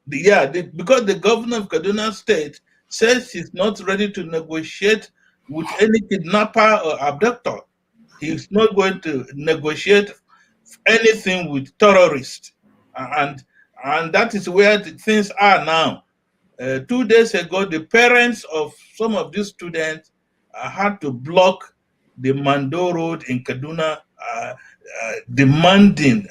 Speaker 3: Because the governor of Kaduna State says he's not ready to negotiate with any kidnapper or abductor. He's not going to negotiate anything with terrorists. And that is where things are now. 2 days ago, the parents of some of these students had to block the Mando Road in Kaduna, demanding,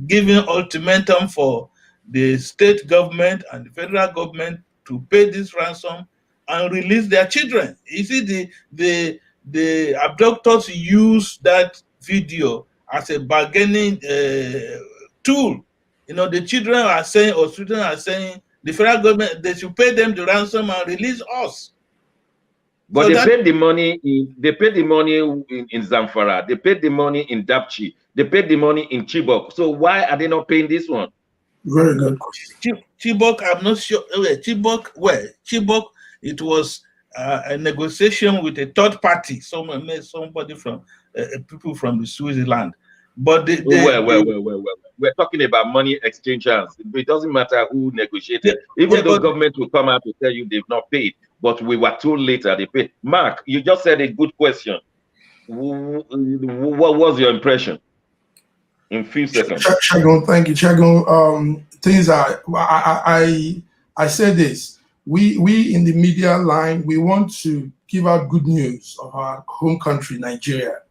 Speaker 3: giving ultimatum for the state government and the federal government to pay this ransom and release their children. You see, the abductors use that video as a bargaining tool. You know, the children are saying, or students are saying, the federal government, they should pay them the ransom and release us.
Speaker 1: But so they paid the money in Zamfara. They paid the money in Dapchi. They paid the money in Chibok. So why are they not paying this one?
Speaker 2: Very good question.
Speaker 3: Chibok, I'm not sure. Chibok, it was a negotiation with a third party. Somebody from people from the Switzerland. But
Speaker 1: we're talking about money exchanges. It doesn't matter who negotiated. Even though government will come out to tell you they've not paid, but we were told later they paid. Mark, you just said a good question. What was your impression? In few seconds.
Speaker 2: Shagun, thank you, Shagun. Things are. I said this. We in the media line, we want to give out good news of our home country, Nigeria.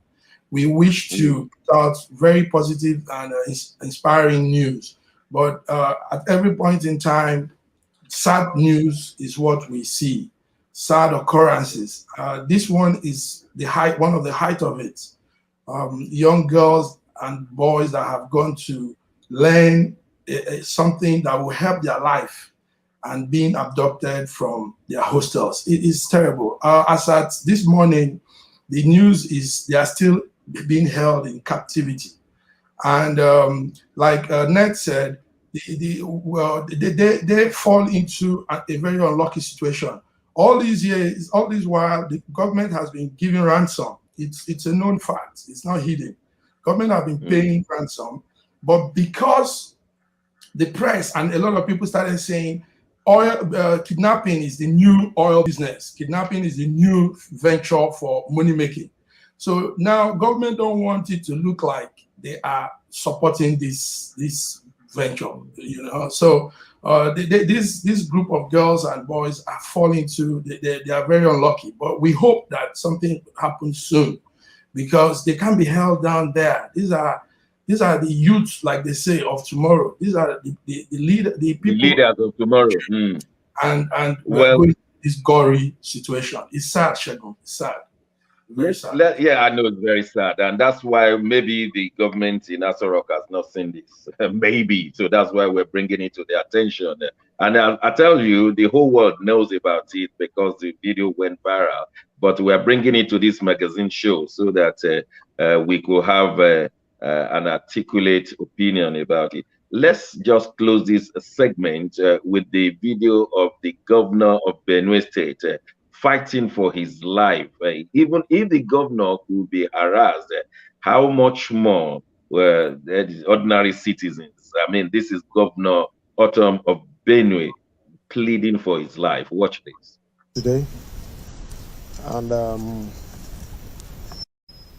Speaker 2: We wish to put out very positive and inspiring news, but at every point in time, sad news is what we see. Sad occurrences. This one is one of the height of it. Young girls and boys that have gone to learn something that will help their life and being abducted from their hostels. It is terrible. As at this morning, the news is they are still being held in captivity. And like Ned said, they fall into a very unlucky situation. All these years, all this while, the government has been giving ransom. It's a known fact. It's not hidden. Government have been paying ransom, but because the press and a lot of people started saying kidnapping is the new oil business. Kidnapping is the new venture for money making. So now government don't want it to look like they are supporting this venture, you know. So this group of girls and boys are falling to, they are very unlucky. But we hope that something happens soon, because they can't be held down there. These are the youths, like they say, of tomorrow. These are the leaders
Speaker 1: of tomorrow.
Speaker 2: And we're going through this gory situation. It's sad, Shagun. It's sad. Very sad.
Speaker 1: Yeah, I know it's very sad, and that's why maybe the government in Aso Rock has not seen this. Maybe, so that's why we're bringing it to their attention. And I tell you, the whole world knows about it because the video went viral. But we're bringing it to this magazine show so that we could have an articulate opinion about it. Let's just close this segment with the video of the governor of Benue State fighting for his life. Even if the governor could be harassed, how much more the ordinary citizens? I mean, this is Governor Autumn of Benue pleading for his life. Watch this.
Speaker 14: Today, and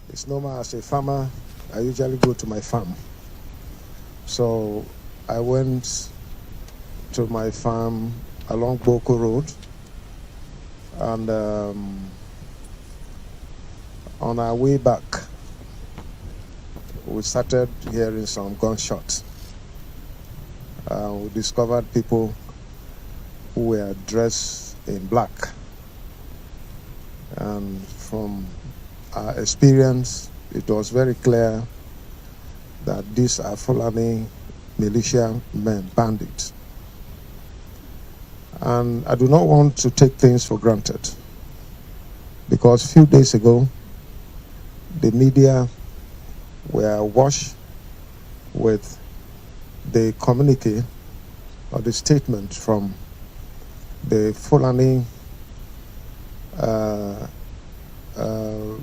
Speaker 14: it's normal as a farmer, I usually go to my farm. So I went to my farm along Boko Road, and on our way back, we started hearing some gunshots. We discovered people who were dressed in black. And from our experience, it was very clear that these are Fulani militia men, bandits. And I do not want to take things for granted, because a few days ago, the media were awash with the communique or the statement from the Fulani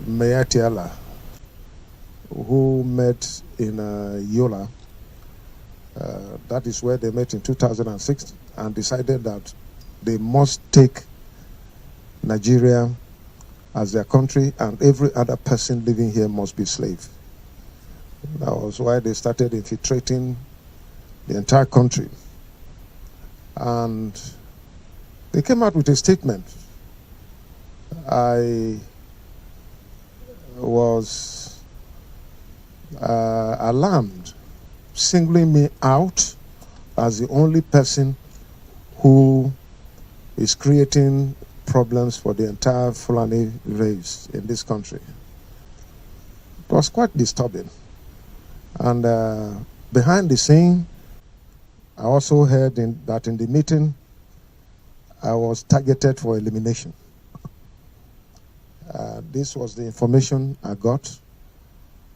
Speaker 14: Mayatiala, who met in Yola That is where they met in 2006 and decided that they must take Nigeria as their country and every other person living here must be slave. That was why they started infiltrating the entire country. And they came out with a statement. I was alarmed, singling me out as the only person who is creating problems for the entire Fulani race in this country. It was quite disturbing. And behind the scene, I also heard that in the meeting, I was targeted for elimination. This was the information I got.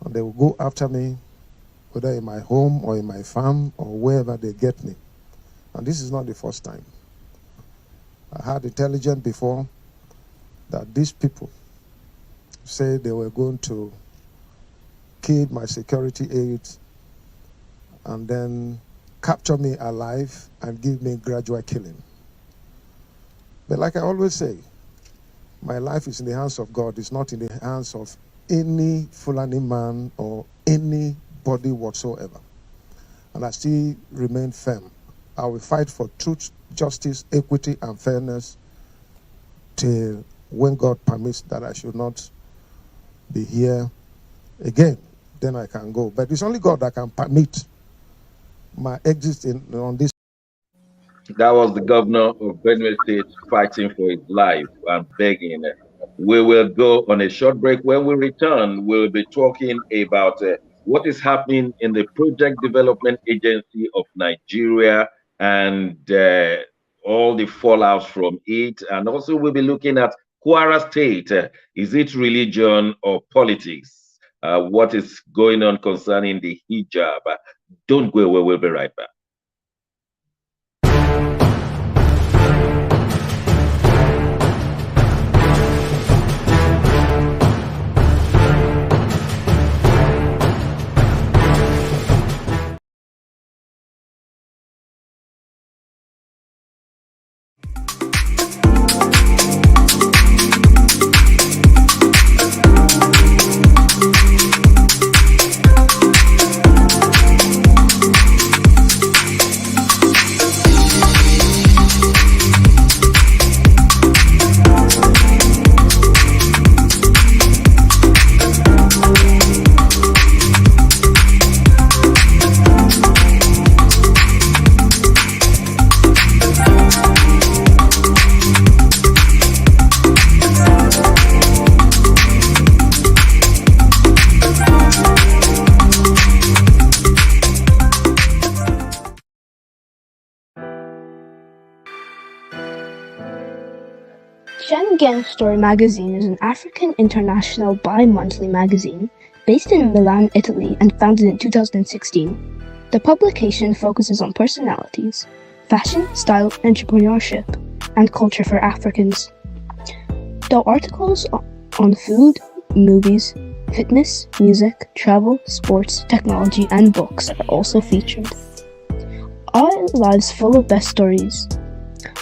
Speaker 14: And they will go after me, whether in my home or in my farm or wherever they get me. And this is not the first time. I had intelligence before that these people said they were going to kill my security aides and then capture me alive and give me gradual killing. But like I always say, my life is in the hands of God. It's not in the hands of any Fulani man or anybody whatsoever. And I still remain firm. I will fight for truth, justice, equity, and fairness till when God permits that I should not be here again. Then I can go. But it's only God that can permit my exit on this.
Speaker 1: That was the governor of Benue State fighting for his life and begging. We will go on a short break. When we return, we'll be talking about what is happening in the Project Development Agency of Nigeria and all the fallouts from it. And also we'll be looking at Kwara State. Is it religion or politics? What is going on concerning the hijab? Don't go away. We'll be right back.
Speaker 7: Schengen Story Magazine is an African international bi-monthly magazine based in Milan, Italy, and founded in 2016. The publication focuses on personalities, fashion, style, entrepreneurship, and culture for Africans. The articles on food, movies, fitness, music, travel, sports, technology, and books are also featured. Our lives full of best stories.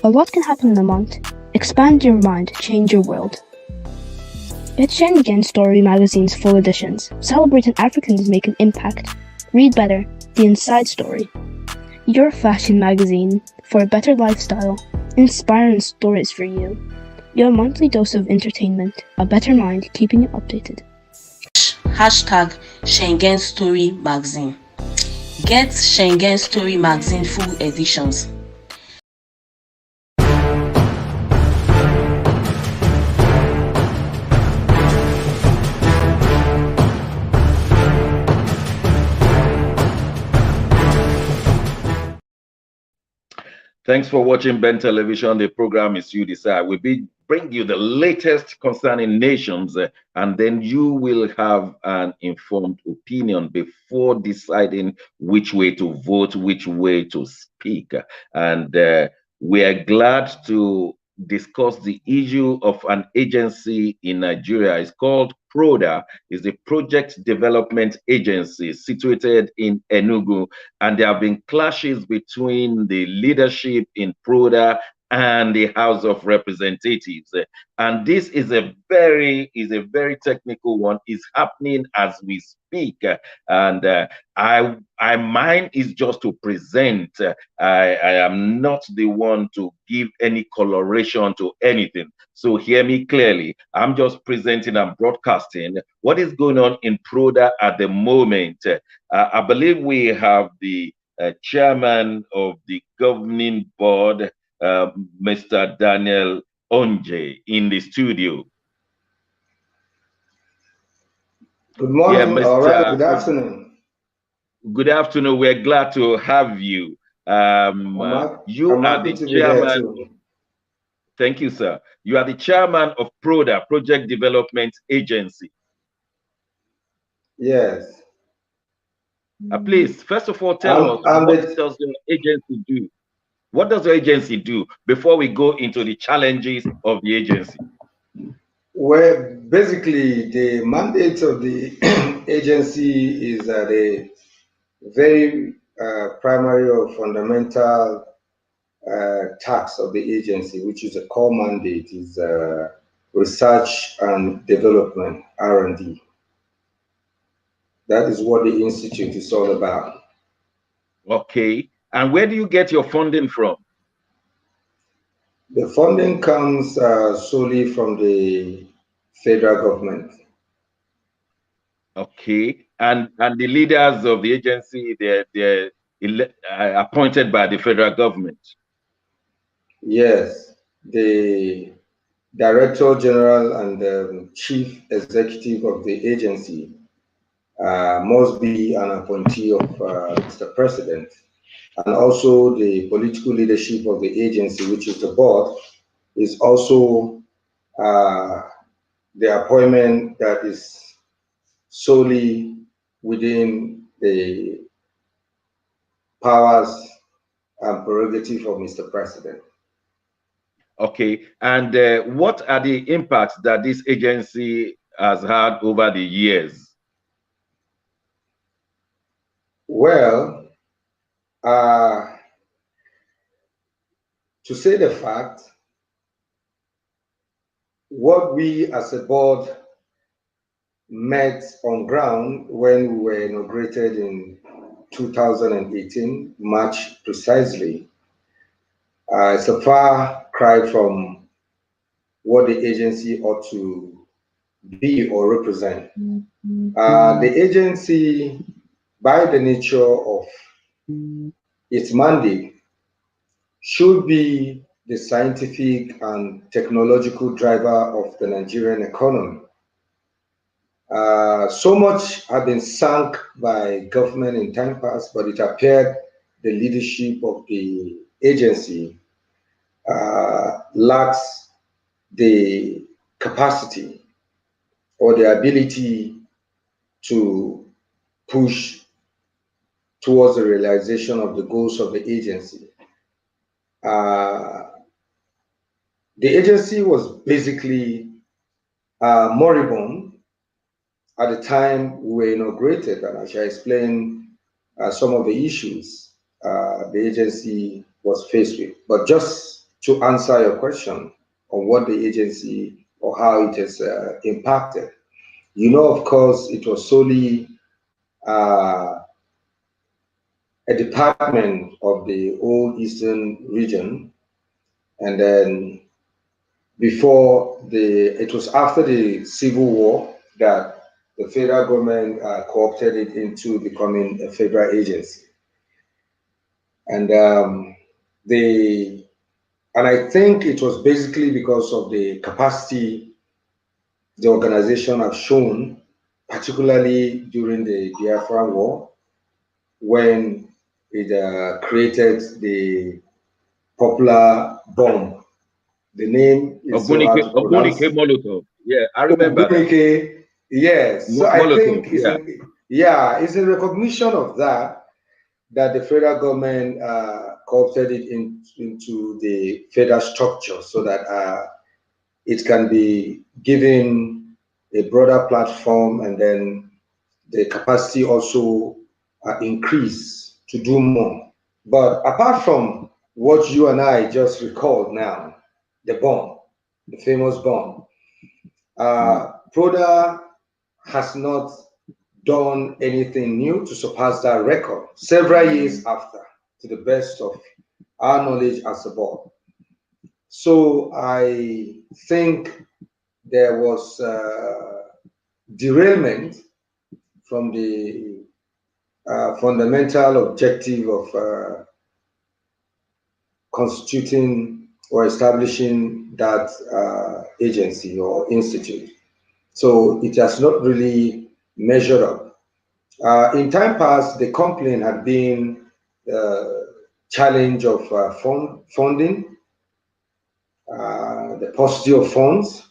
Speaker 7: A lot can happen in a month. Expand your mind, change your world. Get Schengen Story Magazine's full editions. Celebrating Africans make an impact. Read better, the inside story. Your fashion magazine for a better lifestyle. Inspiring stories for you. Your monthly dose of entertainment. A better mind keeping you updated.
Speaker 8: Hashtag Schengen Story Magazine. Get Schengen Story Magazine full editions.
Speaker 1: Thanks for watching Ben Television. The program is You Decide. We'll bring you the latest concerning nations, and then you will have an informed opinion before deciding which way to vote, which way to speak. And we are glad to discuss the issue of an agency in Nigeria. It's called PRODA. It's a project development agency situated in Enugu, and there have been clashes between the leadership in PRODA and the House of Representatives. And this is a very technical one. It's happening as we speak. And mine is just to present. I am not the one to give any coloration to anything. So hear me clearly. I'm just presenting and broadcasting what is going on in PRODA at the moment. I believe we have the chairman of the governing board, Mr. Daniel Onje, in the studio.
Speaker 15: Good morning, all right, good afternoon.
Speaker 1: Good afternoon, we're glad to have you. You are the chairman. Thank you, sir. You are the chairman of PRODA, Project Development Agency.
Speaker 15: Yes.
Speaker 1: Please, first of all, tell us, what does your agency do? What does your agency do before we go into the challenges of the agency?
Speaker 15: Well, basically, the mandate of the agency is the very primary or fundamental task of the agency, which is a core mandate, is research and development, R&D. That is what the institute is all about.
Speaker 1: Okay. And where do you get your funding from?
Speaker 15: The funding comes solely from the federal government.
Speaker 1: Okay. And the leaders of the agency, they're appointed by the federal government?
Speaker 15: Yes. The Director General and the Chief Executive of the agency must be an appointee of Mr. President. And also the political leadership of the agency, which is the board, is also the appointment that is solely within the powers and prerogative of Mr. President.
Speaker 1: Okay, and what are the impacts that this agency has had over the years?
Speaker 15: Well, to say the fact, what we as a board met on ground when we were inaugurated in 2018, March precisely, it's a far cry from what the agency ought to be or represent. The agency, by the nature of its mandate, should be the scientific and technological driver of the Nigerian economy. So much has been sunk by government in time past, but it appeared the leadership of the agency lacks the capacity or the ability to push towards the realization of the goals of the agency. The agency was basically moribund at the time we were inaugurated, and I shall explain some of the issues the agency was faced with. But just to answer your question on what the agency or how it has impacted, you know, of course, it was solely a department of the old Eastern region, and then it was after the Civil War that the federal government co-opted it into becoming a federal agency. And I think it was basically because of the capacity the organization have shown, particularly during the Biafran War, when it created the popular bomb. The name is
Speaker 1: Ogbunike Molotov. Yeah, I remember.
Speaker 15: Ogbunike, yes. So I think it's a recognition of that the federal government co-opted it into the federal structure so that it can be given a broader platform, and then the capacity also increase to do more. But apart from what you and I just recalled now, the bomb, the famous bomb, PRODA has not done anything new to surpass that record several years after, to the best of our knowledge as a board. So I think there was derailment from the fundamental objective of constituting or establishing that agency or institute. So it has not really measured up. In time past, the complaint had been challenge of funding, the paucity of funds,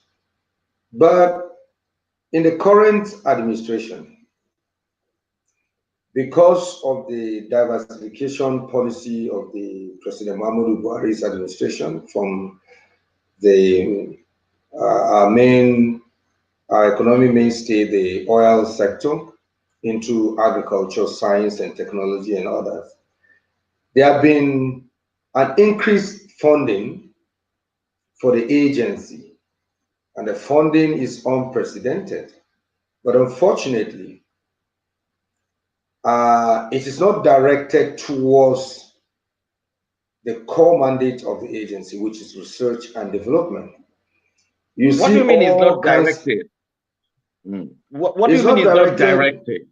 Speaker 15: but in the current administration, because of the diversification policy of the President Muhammadu Buhari's administration from the our economic mainstay, the oil sector, into agriculture, science and technology and others, there have been an increased funding for the agency, and the funding is unprecedented. But unfortunately, it is not directed towards the core mandate of the agency, which is research and development.
Speaker 1: What do you mean it's not directed? What do you mean it's not directed?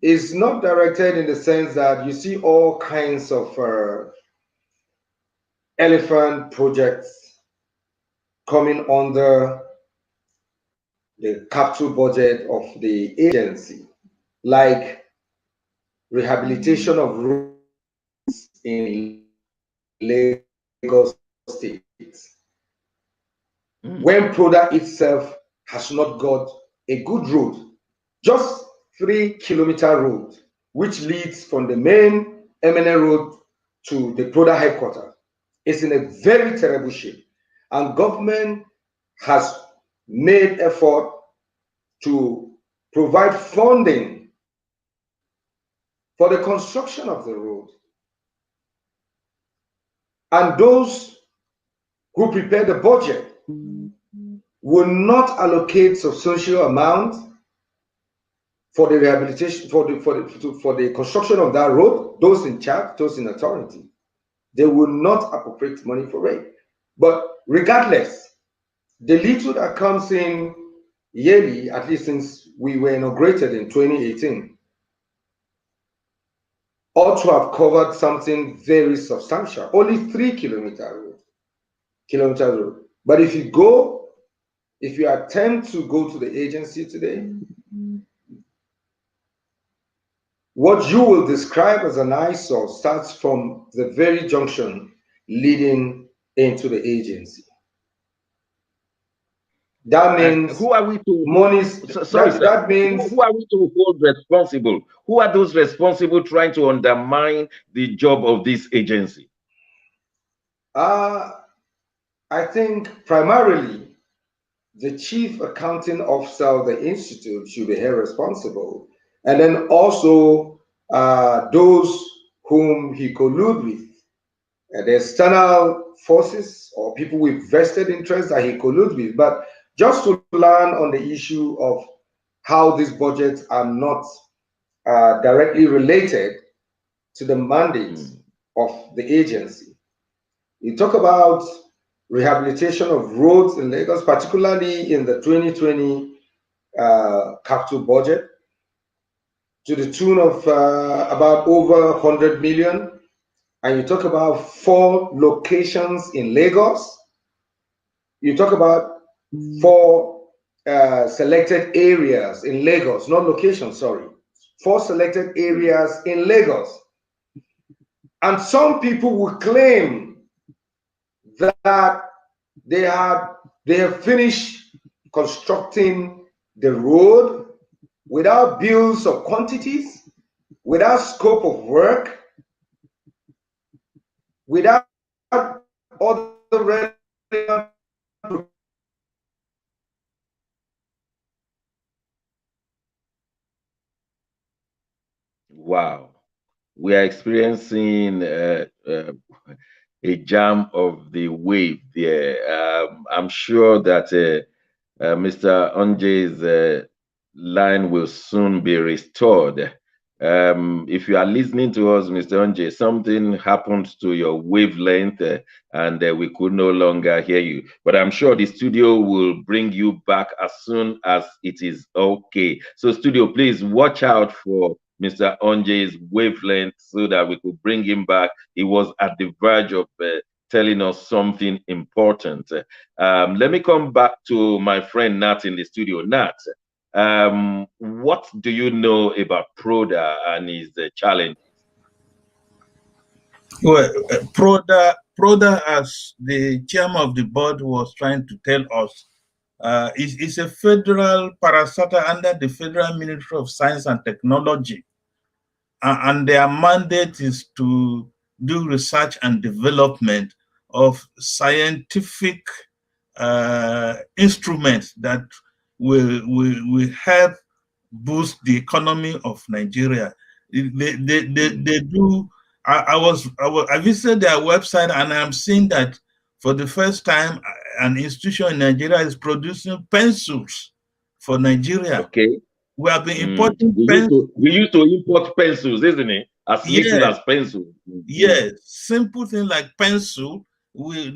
Speaker 15: It's not directed in the sense that you see all kinds of elephant projects coming under the capital budget of the agency, like rehabilitation of roads in Lagos State, when PRODA itself has not got a good road, just 3-kilometer road, which leads from the main MNN road to the PRODA headquarters. It's in a very terrible shape, and government has made effort to provide funding for the construction of the road. And those who prepare the budget will not allocate substantial amount for the rehabilitation, for the construction of that road. Those in charge, those in authority, they will not appropriate money for it. But regardless, the little that comes in yearly, at least since we were inaugurated in 2018, ought to have covered something very substantial. Only 3-kilometer road. But if you attempt to go to the agency today, what you will describe as an eyesore starts from the very junction leading into the agency. That means
Speaker 1: who are we to
Speaker 15: monies? That means
Speaker 1: who are we to hold responsible? Who are those responsible trying to undermine the job of this agency?
Speaker 15: I think primarily the chief accounting officer of the institute should be held responsible, and then also those whom he collude with, the external forces or people with vested interests that he collude with. But just to learn on the issue of how these budgets are not directly related to the mandate of the agency. You talk about rehabilitation of roads in Lagos, particularly in the 2020 capital budget, to the tune of about over 100 million. And you talk about 4 locations in Lagos. You talk about 4 selected areas in Lagos, not locations, sorry. 4 selected areas in Lagos. And some people will claim that they have finished constructing the road without bills of quantities, without scope of work, without all the relevant
Speaker 1: Wow, we are experiencing a jam of the wave there. I'm sure that Mr. Onje's line will soon be restored. If you are listening to us, Mr. Onje, something happened to your wavelength and we could no longer hear you. But I'm sure the studio will bring you back as soon as it is okay. So studio, please watch out for Mr. Onje's wavelength so that we could bring him back. He was at the verge of telling us something important. Let me come back to my friend Nat in the studio. Nat, what do you know about Proda and his challenges?
Speaker 3: Well, Proda, as the chairman of the board was trying to tell us, is a federal parastatal under the Federal Ministry of Science and Technology. And their mandate is to do research and development of scientific instruments that will help boost the economy of Nigeria. They do. I visited their website and I'm seeing that for the first time an institution in Nigeria is producing pencils for Nigeria.
Speaker 1: Okay.
Speaker 3: We have been importing
Speaker 1: pencils. We used to import pencils, isn't it? As little as pencils.
Speaker 3: Yes, simple thing like pencil. We've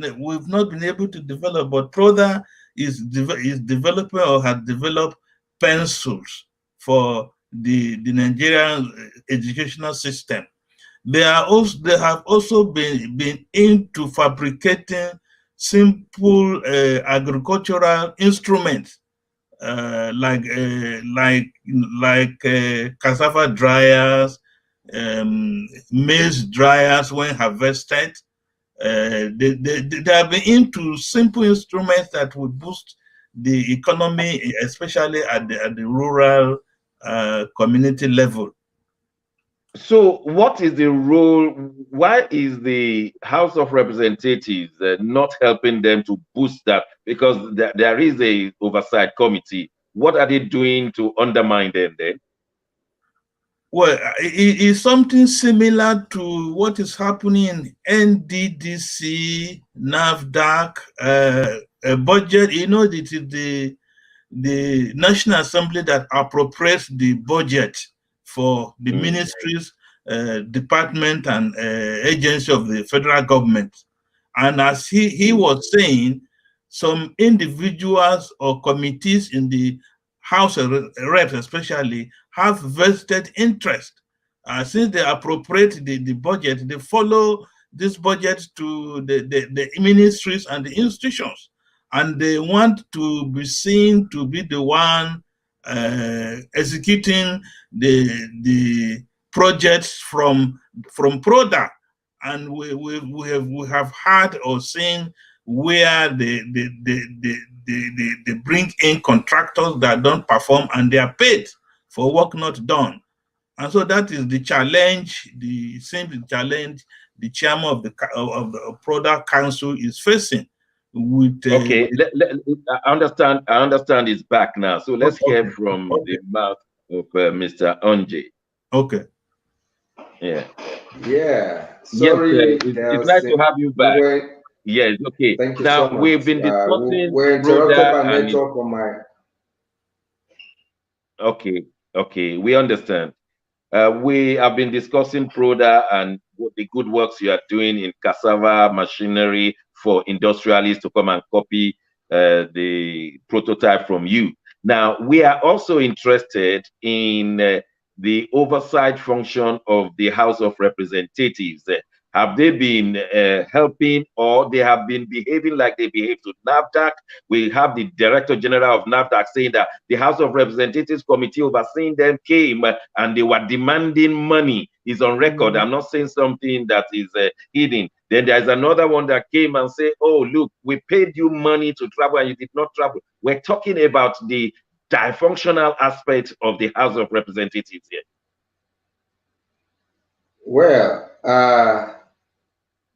Speaker 3: not been able to develop, but Proda is developing or has developed pencils for the Nigerian educational system. They have also been into fabricating simple agricultural instruments like cassava dryers, maize dryers when harvested. They have been into simple instruments that would boost the economy, especially at the rural community level.
Speaker 1: So what is the role? Why is the House of Representatives not helping them to boost that? Because there is a oversight committee. What are they doing to undermine them then?
Speaker 3: Well, it is something similar to what is happening in NDDC, NAFDAC, budget. You know, it is the National Assembly that appropriates the budget for the ministries, department, and agency of the federal government. And as he was saying, some individuals or committees in the House of Reps especially have vested interest. Since they appropriate the budget, they follow this budget to the ministries and the institutions. And they want to be seen to be the one executing the projects from Proda. And we have heard or seen where they bring in contractors that don't perform and they are paid for work not done. And so that is the challenge, the challenge the chairman of the Proda Council is facing.
Speaker 1: Okay, I understand it's back now. So let's hear from the mouth of Mr. Onje.
Speaker 3: Okay.
Speaker 1: Yeah.
Speaker 15: Yeah. Sorry.
Speaker 1: Yes, it's nice to have you back. Yes, okay.
Speaker 15: Thank you
Speaker 1: now,
Speaker 15: so much.
Speaker 1: We've been discussing
Speaker 15: we're interrupted by network on my...
Speaker 1: Okay, we understand. We have been discussing Proda and the good works you are doing in cassava machinery for industrialists to come and copy the prototype from you. Now, we are also interested in the oversight function of the House of Representatives. Have they been helping, or they have been behaving like they behave to NAFDAC? We have the Director General of NAFDAC saying that the House of Representatives Committee overseeing them came and they were demanding money. Is on record. I'm not saying something that is hidden. Then there's another one that came and said, oh, look, we paid you money to travel and you did not travel. We're talking about the dysfunctional aspect of the House of Representatives here.
Speaker 15: Well,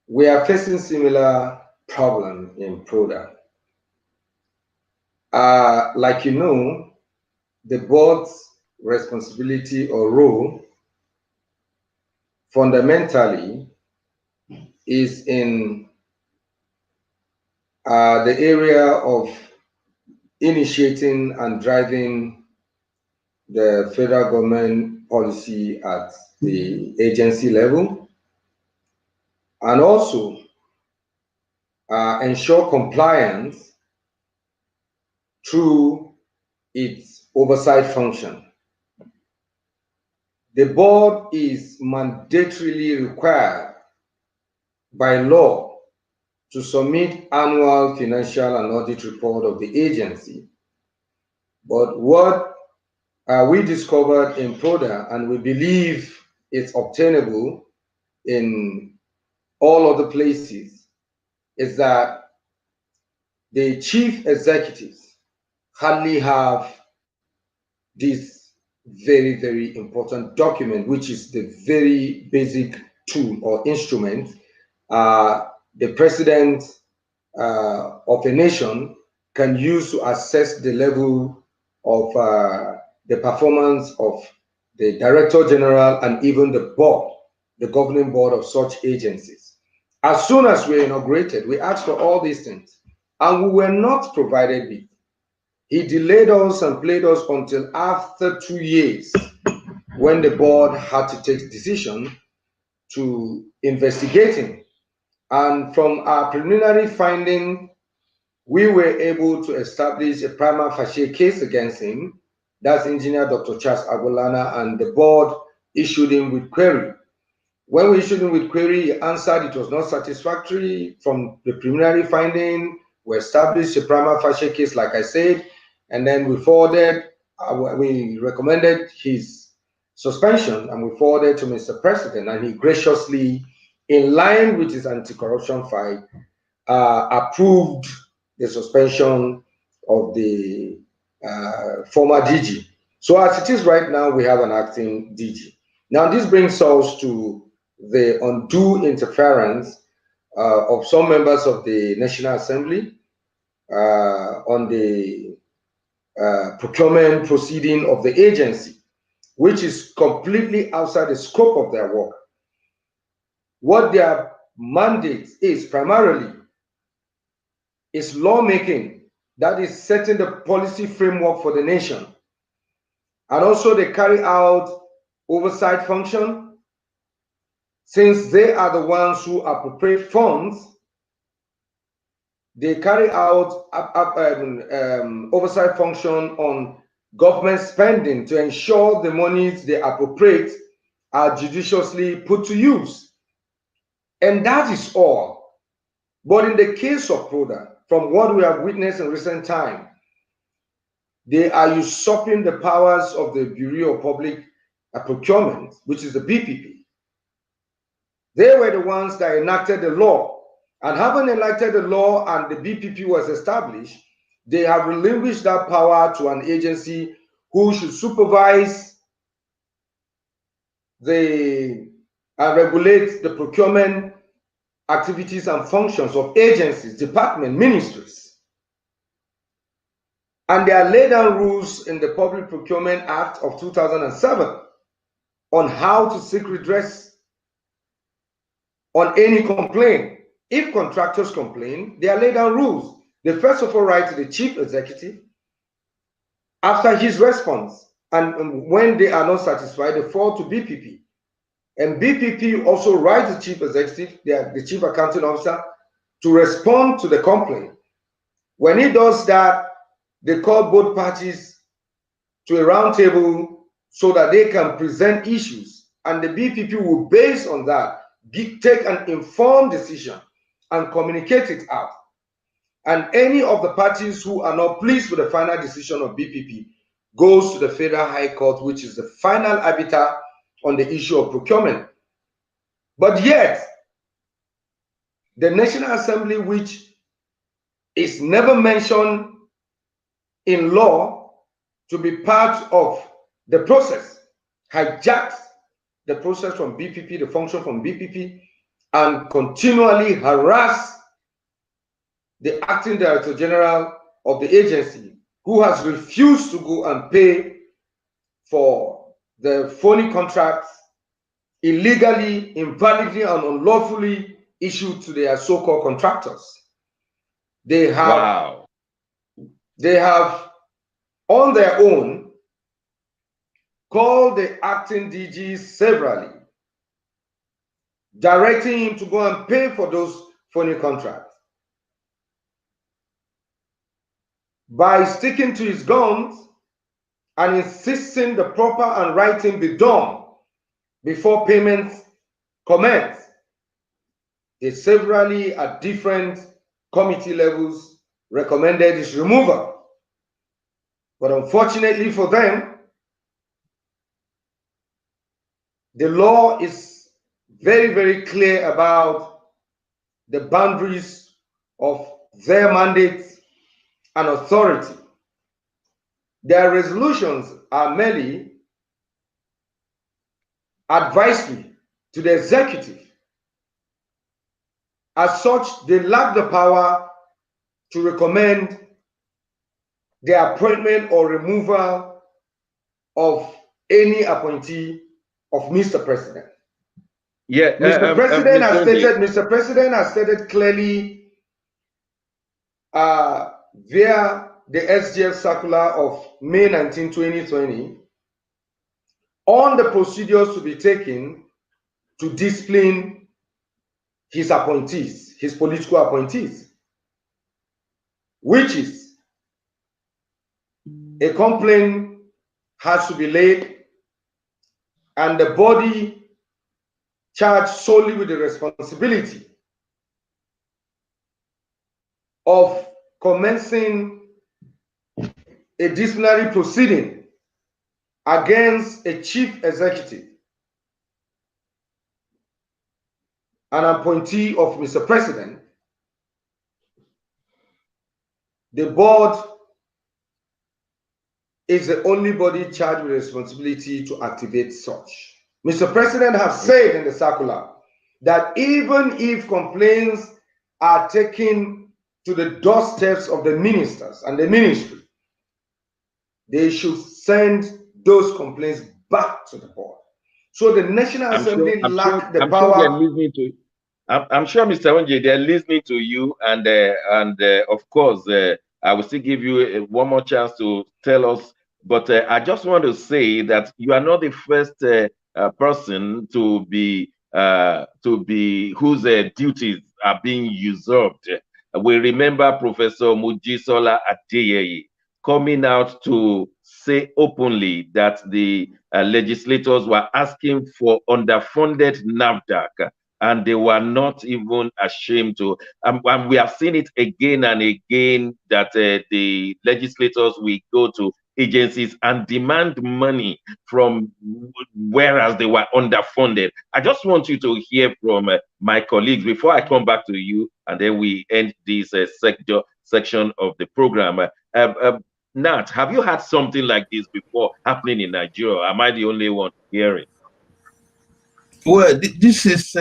Speaker 15: we are facing similar problem in Proda. Like you know, the board's responsibility or role fundamentally is in the area of initiating and driving the federal government policy at the agency level, and also ensure compliance through its oversight function. The board is mandatorily required by law to submit annual financial and audit report of the agency. But what we discovered in Proda, and we believe it's obtainable in all other places, is that the chief executives hardly have this very, very important document, which is the very basic tool or instrument the president of a nation can use to assess the level of the performance of the director general and even the board, the governing board of such agencies. As soon as we inaugurated, we asked for all these things, and we were not provided with. He delayed us and played us until after 2 years, when the board had to take a decision to investigate him. And from our preliminary finding, we were able to establish a prima facie case against him. That's Engineer Dr. Charles Agolana, and the board issued him with query. When we issued him with query, he answered it was not satisfactory. From the preliminary finding, we established a prima facie case, like I said, and then we forwarded, we recommended his suspension, and we forwarded to Mr. President, and he graciously, in line with his anti-corruption fight, approved the suspension of the former DG. So as it is right now, we have an acting DG. Now this brings us to the undue interference of some members of the National Assembly on the procurement proceeding of the agency, which is completely outside the scope of their work. What their mandate is primarily is lawmaking, that is setting the policy framework for the nation. And also they carry out oversight function, since they are the ones who appropriate funds. They carry out oversight function on government spending to ensure the monies they appropriate are judiciously put to use. And that is all. But in the case of Proda, from what we have witnessed in recent time, they are usurping the powers of the Bureau of Public Procurement, which is the BPP. They were the ones that enacted the law. And having enacted the law and the BPP was established, they have relinquished that power to an agency who should supervise and regulate the procurement activities and functions of agencies, departments, ministries. And there are laid down rules in the Public Procurement Act of 2007 on how to seek redress on any complaint. If contractors complain, there are laid down rules. They first of all write to the chief executive. After his response, and when they are not satisfied, they fall to BPP. And BPP also writes the chief executive, the chief accounting officer, to respond to the complaint. When he does that, they call both parties to a round table so that they can present issues. And the BPP will, based on that, take an informed decision and communicate it out. And any of the parties who are not pleased with the final decision of BPP goes to the Federal High Court, which is the final arbiter on the issue of procurement. But yet, the National Assembly, which is never mentioned in law to be part of the process, hijacks the process from BPP, the function from BPP, and continually harass the acting director general of the agency, who has refused to go and pay for the phony contracts illegally, invalidly, and unlawfully issued to their so-called contractors. They have on their own called the acting DG severally, directing him to go and pay for those phony contracts. By sticking to his guns and insisting the proper underwriting be done before payments commence, they severally at different committee levels recommended his removal. But unfortunately for them, the law is very, very clear about the boundaries of their mandate and authority. Their resolutions are merely advisory to the executive. As such, they lack the power to recommend the appointment or removal of any appointee of Mr. President.
Speaker 1: Yeah,
Speaker 15: Mr. President has stated clearly via the SGF circular of May 19, 2020, on the procedures to be taken to discipline his appointees, his political appointees, which is a complaint has to be laid and the body charged solely with the responsibility of commencing a disciplinary proceeding against a chief executive, an appointee of Mr. President. The board is the only body charged with responsibility to activate such. Mr. President has said in the circular that even if complaints are taken to the doorsteps of the ministers and the ministry, they should send those complaints back to the board. So the National Assembly lack the power.
Speaker 1: I'm sure, Mr. Onje, they're listening to you, and of course, I will still give you one more chance to tell us. But I just want to say that you are not the first person to be whose duties are being usurped. We remember Professor Mojisola Adeyeye coming out to say openly that the legislators were asking for underfunded NAFDAC, and they were not even ashamed to. And we have seen it again and again that the legislators will go to agencies and demand money from whereas they were underfunded. I just want you to hear from my colleagues before I come back to you, and then we end this section of the program. Nat, have you had something like this before happening in Nigeria? Am I the only one hearing?
Speaker 3: Well, this is,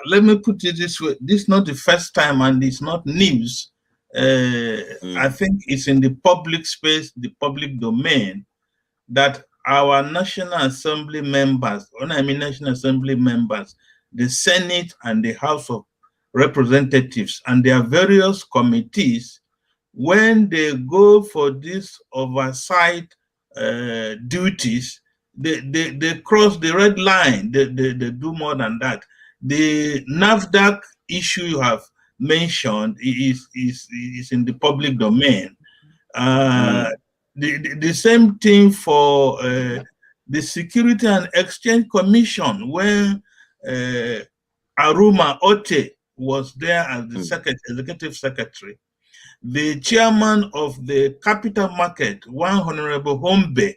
Speaker 3: let me put it this way, this is not the first time and it's not news. I think it's in the public space, the public domain, that our National Assembly members, when I mean National Assembly members, the Senate and the House of Representatives and their various committees, when they go for this oversight duties, they cross the red line. They do more than that. The NAFDAC issue you have mentioned is in the public domain. The same thing for the Security and Exchange Commission, when Aruma Ote was there as the executive secretary. The chairman of the capital market, one Honorable Hombe,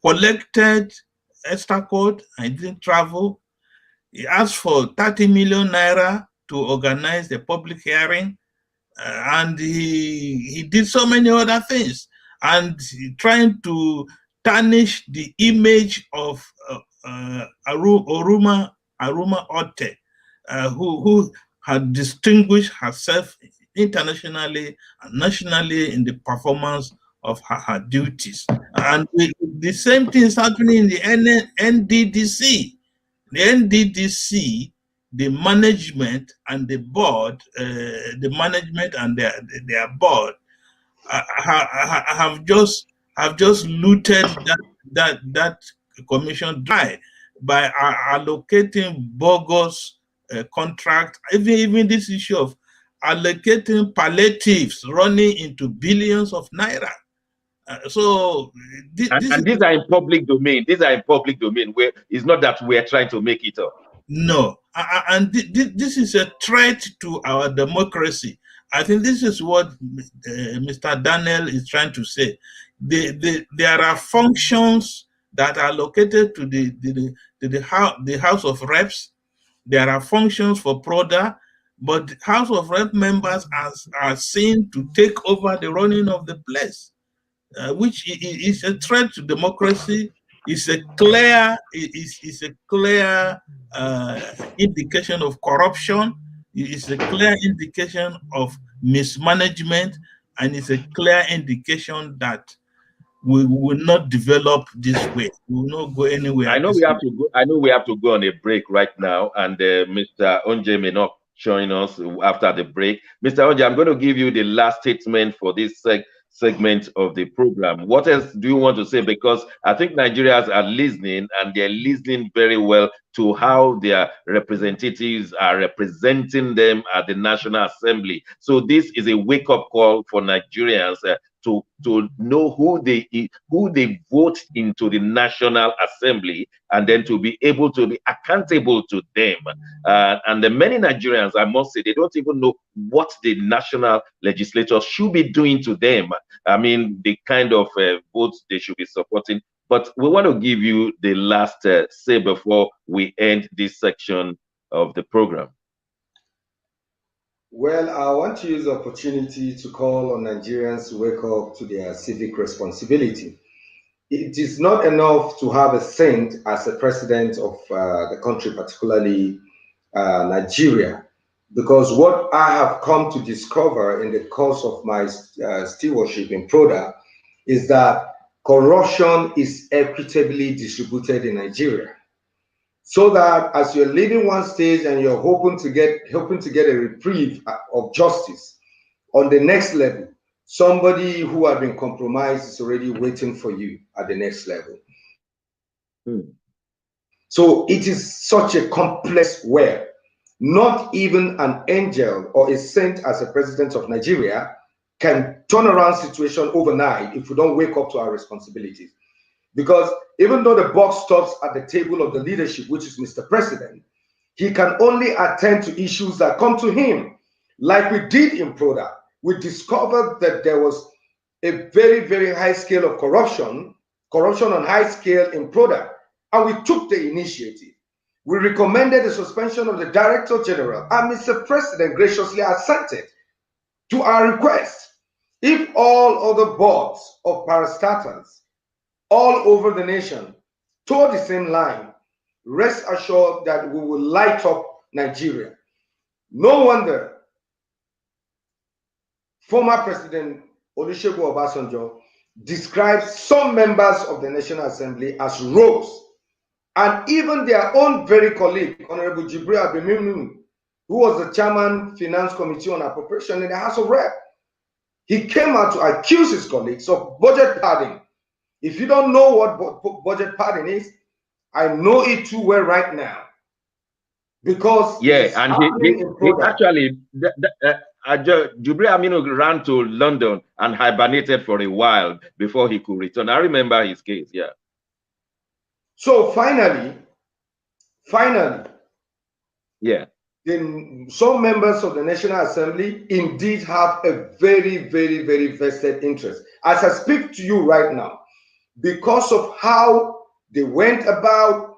Speaker 3: collected extra code. I didn't travel. He asked for 30 million naira to organize the public hearing, and he did so many other things, and trying to tarnish the image of Aruma Ote who had distinguished herself internationally and nationally in the performance of her duties. And the same thing is happening in the NDDC. The NDDC, the management and the board, the management and their board have just looted that commission dry by allocating bogus contract. Even this issue of allocating palliatives running into billions of naira.
Speaker 1: These are in public domain. These are in public domain. Where it's not that we are trying to make it up.
Speaker 3: No, and this is a threat to our democracy. I think this is what Mr. Daniel is trying to say. There are functions that are located to the House of Reps. There are functions for PRODA, but the House of Rep members are seen to take over the running of the place, which is a threat to democracy. It's a clear indication of corruption. It's a clear indication of mismanagement, and it's a clear indication that we will not develop this way. We will not go anywhere.
Speaker 1: I know we have to go. I know we have to go on a break right now, and Mr. Onje may not join us after the break. Mr. Onje, I'm going to give you the last statement for this segment of the program. What else do you want to say? Because I think Nigerians are listening, and they're listening very well to how their representatives are representing them at the National Assembly. So this is a wake-up call for Nigerians to know who they vote into the National Assembly, and then to be able to be accountable to them. And the many Nigerians, I must say, they don't even know what the national legislators should be doing to them. I mean, the kind of votes they should be supporting. But we want to give you the last say before we end this section of the program.
Speaker 15: Well, I want to use the opportunity to call on Nigerians to wake up to their civic responsibility. It is not enough to have a saint as a president of the country, particularly Nigeria, because what I have come to discover in the course of my stewardship in PRODA is that corruption is equitably distributed in Nigeria. So that as you're leaving one stage and you're hoping to get a reprieve of justice, on the next level, somebody who has been compromised is already waiting for you at the next level. So it is such a complex web. Not even an angel or a saint as a president of Nigeria can turn around situation overnight if we don't wake up to our responsibilities. Because even though the buck stops at the table of the leadership, which is Mr. President, he can only attend to issues that come to him. Like we did in PRODA, we discovered that there was a very, very high scale of corruption on high scale in PRODA, and we took the initiative. We recommended the suspension of the Director General, and Mr. President graciously assented to our request. If all other boards of parastatals all over the nation toward the same line, rest assured that we will light up Nigeria. No wonder former President Olusegun Obasanjo describes some members of the National Assembly as rogues, and even their own very colleague, Honorable Jibril Abimunu, who was the chairman Finance Committee on Appropriation in the House of Rep, he came out to accuse his colleagues of budget padding. If you don't know what budget padding is, I know it too well right now. Because
Speaker 1: and he actually, Jibril Aminu ran to London and hibernated for a while before he could return. I remember his case, yeah.
Speaker 15: So finally,
Speaker 1: yeah,
Speaker 15: some members of the National Assembly indeed have a very, very, very vested interest. As I speak to you right now, because of how they went about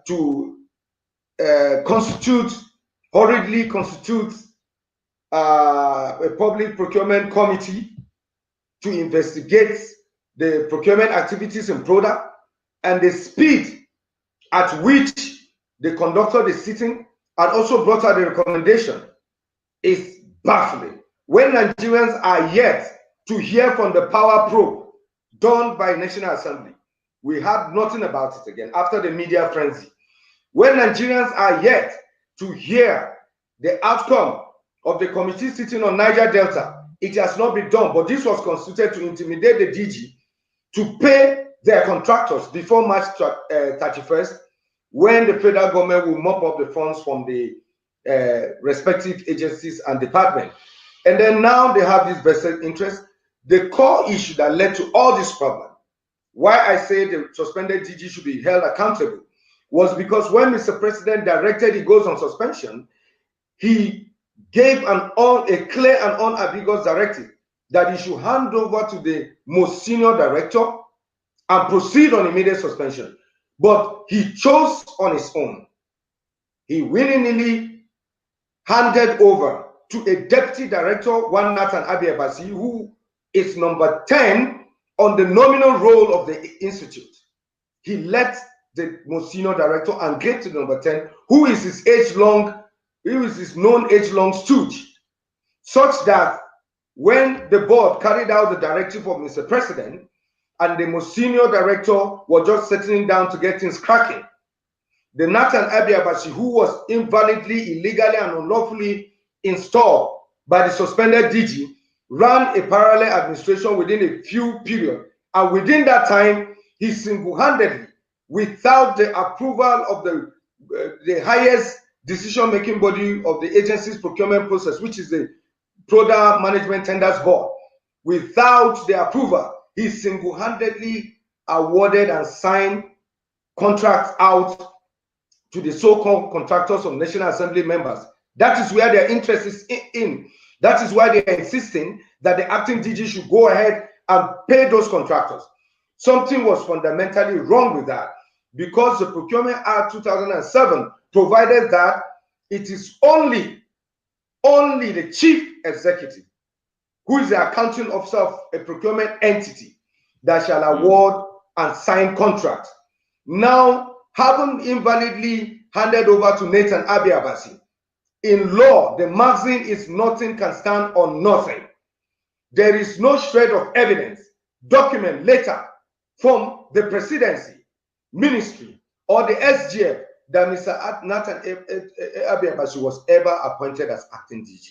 Speaker 15: to hurriedly constitute a public procurement committee to investigate the procurement activities in PRODA, and the speed at which they conducted the sitting and also brought out the recommendation is baffling. When Nigerians are yet to hear from the power probe done by National Assembly, we had nothing about it again after the media frenzy. When Nigerians are yet to hear the outcome of the committee sitting on Niger Delta, it has not been done, but this was constituted to intimidate the DG to pay their contractors before March 31st, when the federal government will mop up the funds from the respective agencies and departments. And then now they have this vested interest. The core issue that led to all this problem, why I say the suspended DG should be held accountable, was because when Mr. President directed he goes on suspension, he gave a clear and unambiguous directive that he should hand over to the most senior director and proceed on immediate suspension. But he chose on his own. He willingly handed over to a deputy director, one Nathan Abiabasi, who is number 10 on the nominal roll of the institute. He let the most senior director and gave to number 10, who is his known age-long stooge, such that when the board carried out the directive of Mr. President and the most senior director was just settling down to get things cracking, the Nathan Abiabasi, who was invalidly, illegally, and unlawfully installed by the suspended DG, ran a parallel administration within a few periods. And within that time, he single-handedly, without the approval of the highest decision-making body of the agency's procurement process, which is the Product Management Tenders Board, without the approval, he single-handedly awarded and signed contracts out to the so-called contractors of National Assembly members. That is where their interest is in. That is why they are insisting that the acting DG should go ahead and pay those contractors. Something was fundamentally wrong with that, because the Procurement Act 2007 provided that it is only the chief executive, who is the accounting officer of a procurement entity, that shall award and sign contracts. Now, having invalidly handed over to Nathan Abiabasi, in law, the magazine is nothing can stand on nothing. There is no shred of evidence, document, letter from the presidency, ministry, or the SGF that Mr. Nathan Abiabasi was ever appointed as acting DG.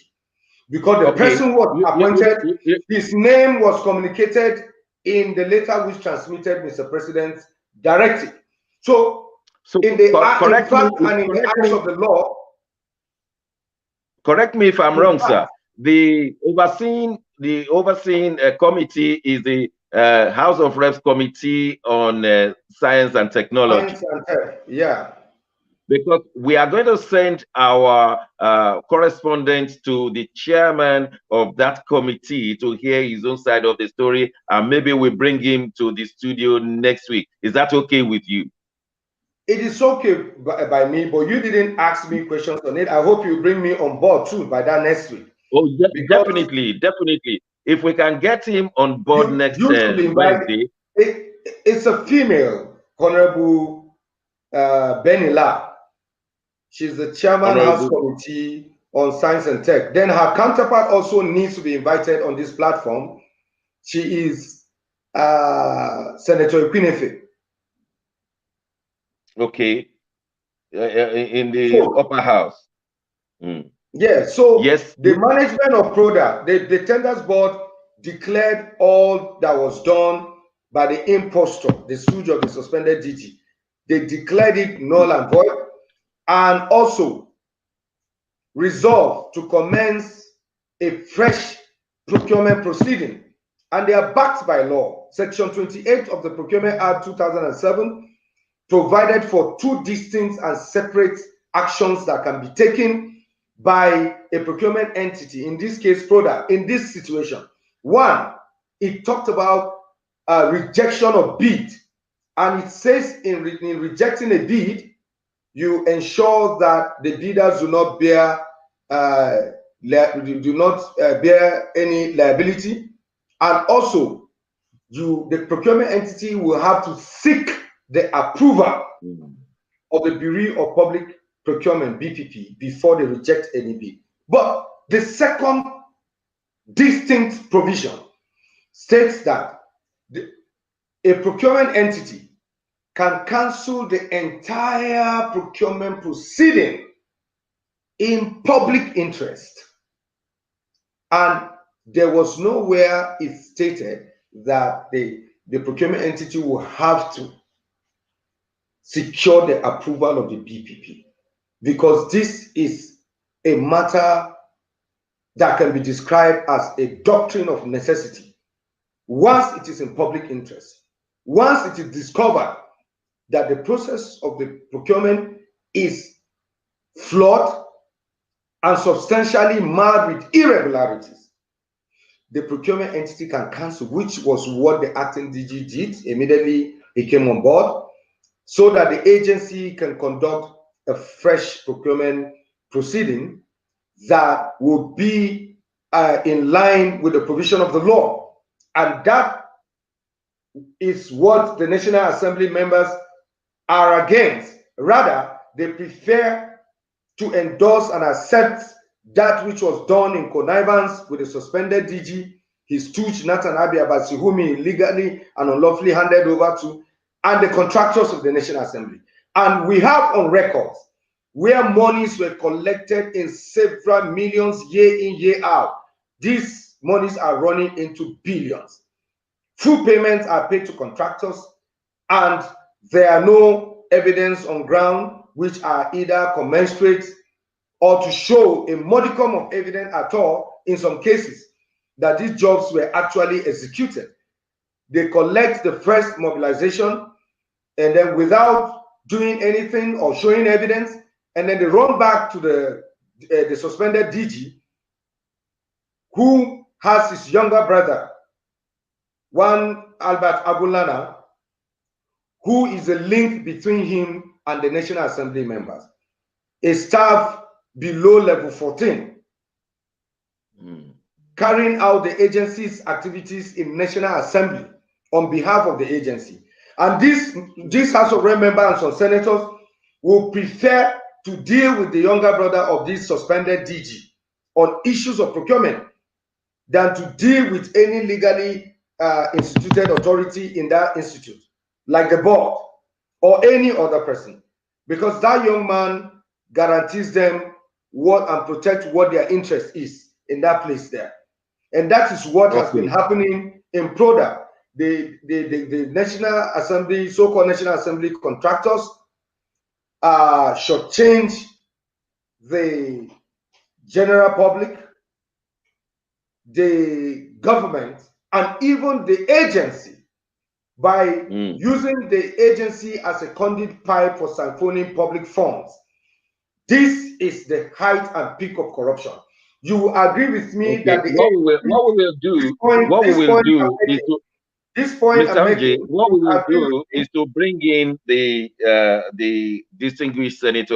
Speaker 15: Because the person was appointed, his name was communicated in the letter which transmitted Mr. President's directive. So in the eyes of the law,
Speaker 1: correct me if I'm wrong, sir. The overseeing committee is the House of Reps Committee on Science and Technology.
Speaker 15: Yeah.
Speaker 1: Because we are going to send our correspondent to the chairman of that committee to hear his own side of the story, and maybe we bring him to the studio next week. Is that okay with you?
Speaker 15: It is okay by me, but you didn't ask me questions on it. I hope you bring me on board too by that next week.
Speaker 1: Oh, definitely. If we can get him on board next Wednesday.
Speaker 15: It's a female, Honorable Benila. She's the chairman of House Committee on Science and Tech. Then her counterpart also needs to be invited on this platform. She is Senator Equinefe.
Speaker 1: Okay, in the upper house.
Speaker 15: Yeah, so
Speaker 1: yes,
Speaker 15: the management of PRODA, the tenders board declared all that was done by the impostor, the stooge of the suspended DG. They declared it null and void, and also resolved to commence a fresh procurement proceeding. And they are backed by law. Section 28 of the Procurement Act 2007 provided for two distinct and separate actions that can be taken by a procurement entity, in this case PRODA, in this situation. One, it talked about rejection of bid, and it says in rejecting a bid, you ensure that the bidders do not bear any liability, and also the procurement entity will have to seek the approval of the Bureau of Public Procurement, BPP, before they reject any bid. But the second distinct provision states that a procurement entity can cancel the entire procurement proceeding in public interest. And there was nowhere it stated that the procurement entity will have to secure the approval of the BPP, because this is a matter that can be described as a doctrine of necessity. Once it is in public interest, once it is discovered that the process of the procurement is flawed and substantially marred with irregularities, the procurement entity can cancel, which was what the acting DG did. Immediately he came on board, so that the agency can conduct a fresh procurement proceeding that will be in line with the provision of the law. And that is what the National Assembly members are against. Rather, they prefer to endorse and accept that which was done in connivance with the suspended DG, his stooge Nathan Abiy, whom he illegally and unlawfully handed over to, and the contractors of the National Assembly. And we have on records where monies were collected in several millions year in, year out. These monies are running into billions. Full payments are paid to contractors, and there are no evidence on ground which are either commensurate or to show a modicum of evidence at all, in some cases, that these jobs were actually executed. They collect the first mobilization, and then without doing anything or showing evidence, and then they run back to the suspended DG, who has his younger brother, one Albert Abulana, who is a link between him and the National Assembly members, a staff below level 14, carrying out the agency's activities in National Assembly on behalf of the agency. And this House of Rep member and some senators will prefer to deal with the younger brother of this suspended DG on issues of procurement than to deal with any legally instituted authority in that institute, like the board or any other person, because that young man guarantees them what and protect what their interest is in that place there. And that is what has been happening in PRODA. The National Assembly, so-called National Assembly contractors shortchange the general public, the government, and even the agency by using the agency as a conduit pipe for siphoning public funds. This is the height and peak of corruption. You will agree with me that what we will do
Speaker 1: is to bring in the distinguished Senator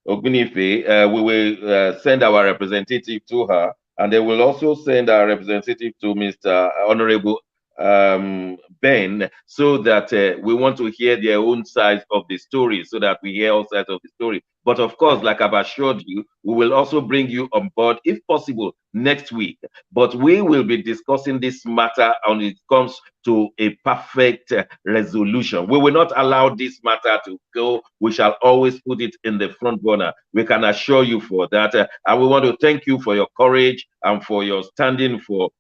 Speaker 1: Ogbunife. We will send our representative to her, and they will also send our representative to Mr. Honorable Ben, so that we want to hear their own side of the story, so that we hear all sides of the story. But of course, like I've assured you, we will also bring you on board, if possible, next week. But we will be discussing this matter when it comes to a perfect resolution. We will not allow this matter to go. We shall always put it in the front burner. We can assure you for that. And we want to thank you for your courage and for your standing for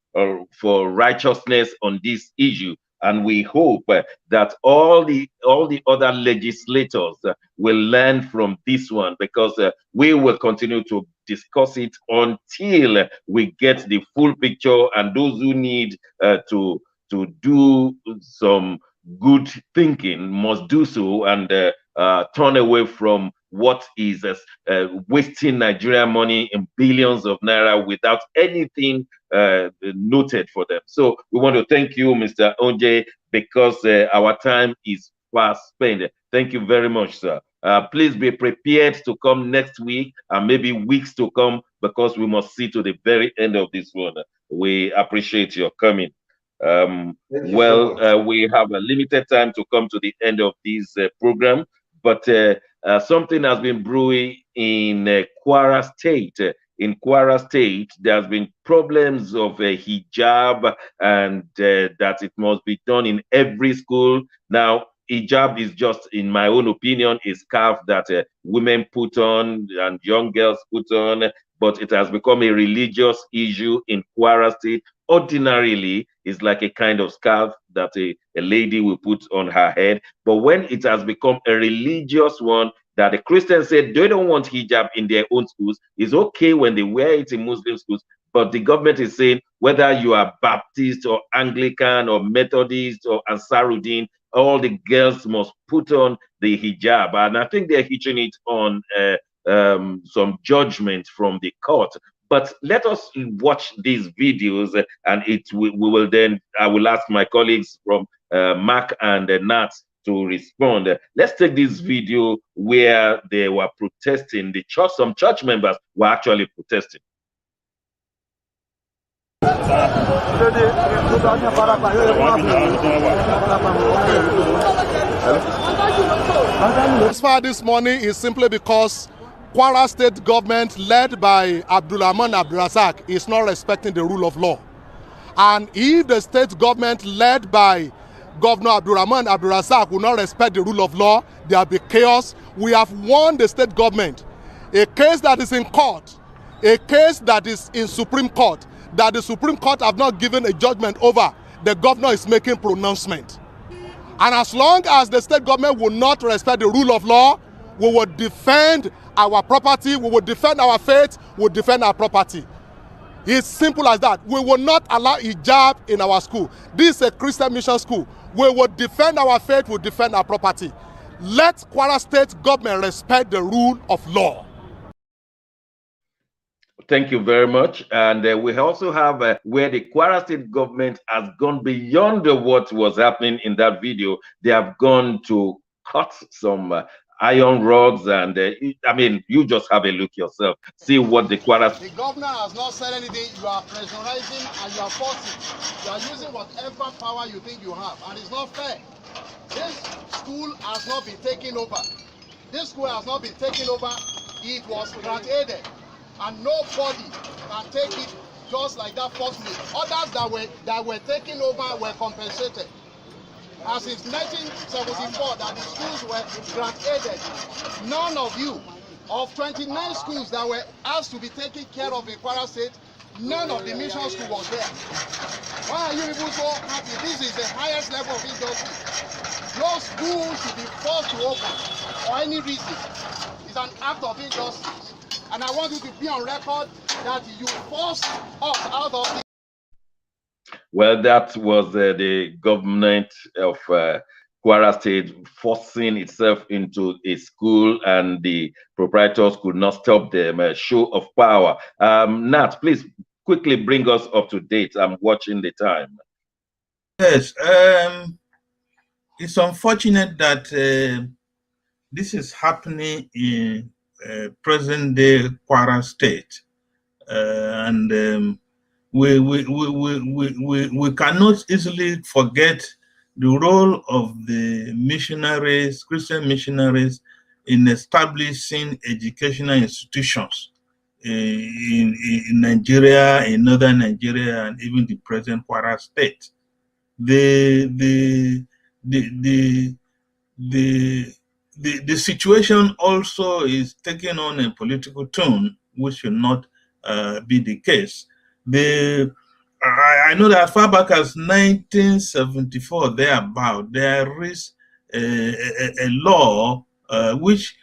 Speaker 1: righteousness on this issue. And we hope that all the other legislators will learn from this one, because we will continue to discuss it until we get the full picture. And those who need to do some good thinking must do so, and turn away from what is wasting Nigerian money in billions of naira without anything noted for them. So we want to thank you, Mr. Onje, because our time is fast spent. Thank you very much, sir. Please be prepared to come next week and maybe weeks to come, because we must see to the very end of this one. We appreciate your coming. We have a limited time to come to the end of this program, But something has been brewing in Kwara State. In Kwara State, there's been problems of hijab, and that it must be done in every school. Now, hijab is just, in my own opinion, a scarf that women put on and young girls put on, but it has become a religious issue in Kwara State. Ordinarily, it's like a kind of scarf that a lady will put on her head. But when it has become a religious one, that the Christians said they don't want hijab in their own schools, it's okay when they wear it in Muslim schools. But the government is saying whether you are Baptist or Anglican or Methodist or Ansaruddin, all the girls must put on the hijab. And I think they're hitching it on some judgment from the court. But let us watch these videos, and we will then, I will ask my colleagues from Mark and Nat to respond. Let's take this video where they were protesting. The church, some church members were actually protesting.
Speaker 16: As far this morning is simply because Kwara State government, led by Abdulrahman Abdulrazak, is not respecting the rule of law. And if the state government, led by Governor Abdulrahman Abdulrazak, will not respect the rule of law, there will be chaos. We have warned the state government. A case that is in court, a case that is in Supreme Court, that the Supreme Court have not given a judgment over, the governor is making pronouncement. And as long as the state government will not respect the rule of law, we will defend our property, we will defend our faith, we will defend our property. It's simple as that. We will not allow hijab in our school. This is a Christian mission school. We will defend our faith, we will defend our property. Let Kwara State government respect the rule of law.
Speaker 1: Thank you very much. And we also have where the Kwara State government has gone beyond what was happening in that video. They have gone to cut some iron rods, and I mean, you just have a look yourself. See what the Kwara.
Speaker 16: The governor has not said anything. You are pressurizing and you are forcing. You are using whatever power you think you have, and it's not fair. This school has not been taken over. This school has not been taken over. It was grant-aided, and nobody can take it just like that forcefully. Others that were taken over were compensated. As in 1974, that the schools were grant-aided, none of you, of 29 schools that were asked to be taken care of in Kwara State, none of the mission school was there. Why are you people so happy? This is the highest level of injustice. No school should be forced to open for any reason. It's an act of injustice. And I want you to be on record that you forced us out of the.
Speaker 1: Well, that was the government of Kwara State forcing itself into a school, and the proprietors could not stop them. A show of power. Nat, please quickly bring us up to date. I'm watching the time.
Speaker 3: Yes, it's unfortunate that this is happening in present-day Kwara State, and we cannot easily forget the role of the missionaries, Christian missionaries, in establishing educational institutions in Nigeria, in northern Nigeria, and even the present Kwara State. The situation also is taking on a political tone, which should not be the case. I know that as far back as 1974, thereabout, there is a law which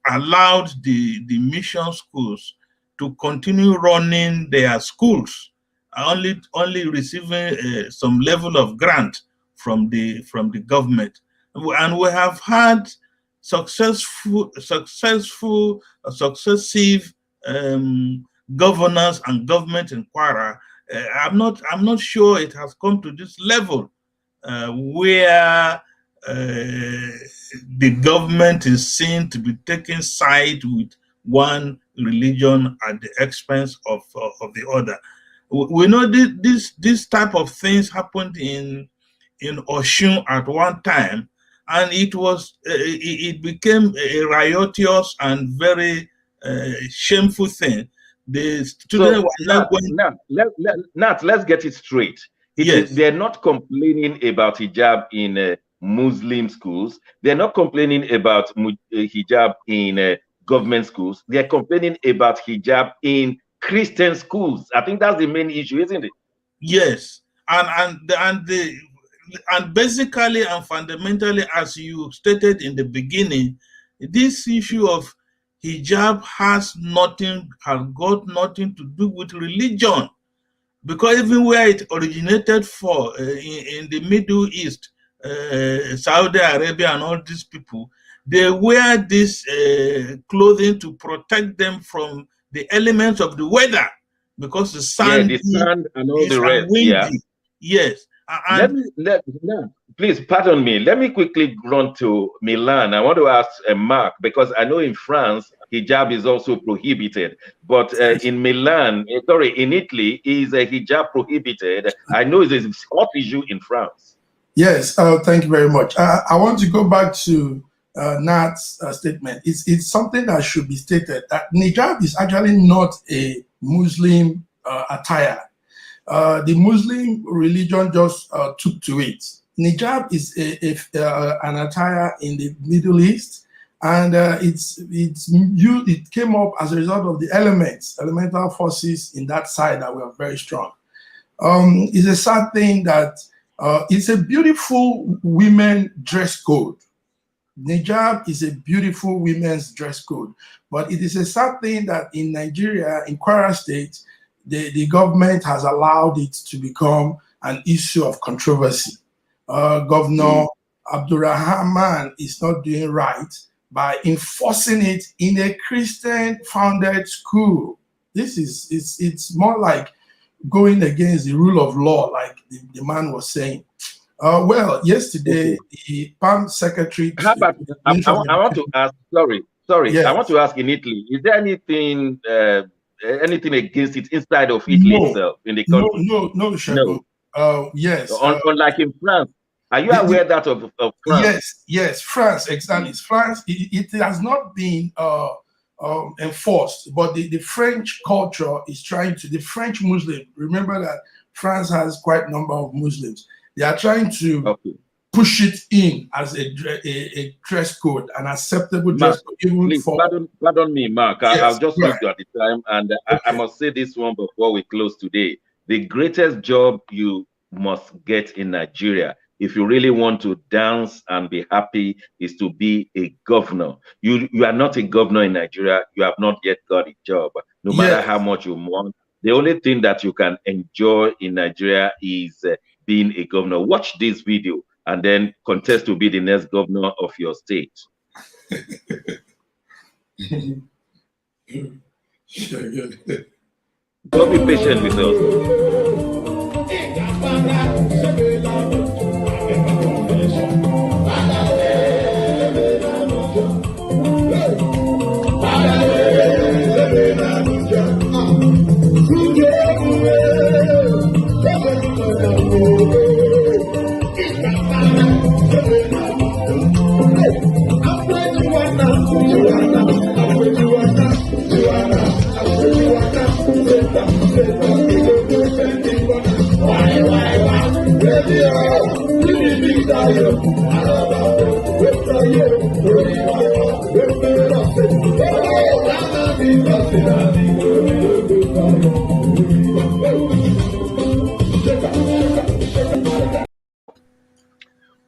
Speaker 3: allowed the mission schools to continue running their schools, only receiving some level of grant from the government. And we have had successive governors and government in Kwara. I'm not sure it has come to this level where the government is seen to be taking side with one religion at the expense of the other. We know this type of things happened in Oshun at one time, and it was it became a riotous and very shameful thing. The students were not going.
Speaker 1: Nat, let's get it straight. They're not complaining about hijab in Muslim schools. They're not complaining about hijab in government schools. They're complaining about hijab in Christian schools. I think that's the main issue, isn't it?
Speaker 3: Yes, and basically and fundamentally, as you stated in the beginning, this issue of hijab has got nothing to do with religion, because even where it originated in the Middle East, Saudi Arabia and all these people, they wear this clothing to protect them from the elements of the weather, because the sun,
Speaker 1: the sand and all the rest.
Speaker 3: Windy. Yes.
Speaker 1: Please pardon me. Let me quickly run to Milan. I want to ask Mark, because I know in France hijab is also prohibited, but in Milan, in Italy, is a hijab prohibited? I know it's a hot issue in France.
Speaker 2: Yes, thank you very much. I want to go back to Nat's statement. It's something that should be stated, that hijab is actually not a Muslim attire. The Muslim religion just took to it. Hijab is an attire in the Middle East, and it came up as a result of the elemental forces in that side that were very strong. It's a sad thing that it's a beautiful women dress code. Hijab is a beautiful women's dress code, but it is a sad thing that in Nigeria, in Kwara State, the government has allowed it to become an issue of controversy. Governor Abdurrahman is not doing right by enforcing it in a Christian-founded school. It's more like going against the rule of law, like the man was saying. Well, yesterday, the PAM secretary...
Speaker 1: How about, I want to ask, sorry, yes. I want to ask in Italy, is there anything against it inside of Italy itself, in the country?
Speaker 2: No, Shagun. Yes.
Speaker 1: Unlike in France. Are you aware that of France?
Speaker 2: Yes, France, exactly. France, it has not been enforced, but the French culture is trying to, the French Muslim, remember that France has quite a number of Muslims. They are trying to push it in as a dress code, an acceptable dress code.
Speaker 1: Please, pardon me, Mark. Yes, I'll just leave you at the time, and I must say this one before we close today. The greatest job you must get in Nigeria, if you really want to dance and be happy, is to be a governor. You are not a governor in Nigeria. You have not yet got a job. No matter how much you want, the only thing that you can enjoy in Nigeria is being a governor. Watch this video and then contest to be the next governor of your state. Don't be patient with us.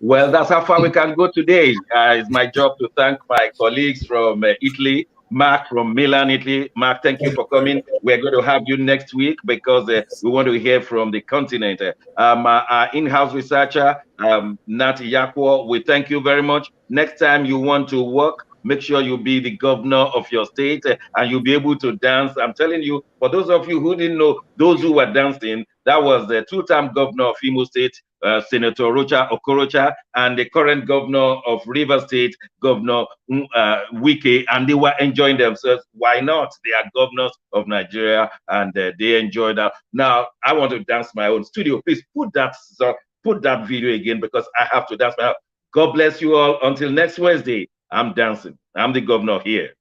Speaker 1: Well, that's how far we can go today. It's my job to thank my colleagues from Italy, Mark from Milan, Italy. Mark, thank you for coming. We're going to have you next week because we want to hear from the continent. Our in-house researcher, Nat Yakwo, we thank you very much. Next time you want to work, make sure you be the governor of your state and you'll be able to dance. I'm telling you, for those of you who didn't know, those who were dancing, that was the two-time governor of Imo State, Senator Rocha Okorocha, and the current governor of Rivers State, Governor Wike, and they were enjoying themselves. Why not? They are governors of Nigeria, and they enjoy that. Now, I want to dance my own. Studio, please put that video again because I have to dance my own. God bless you all. Until next Wednesday, I'm dancing. I'm the governor here.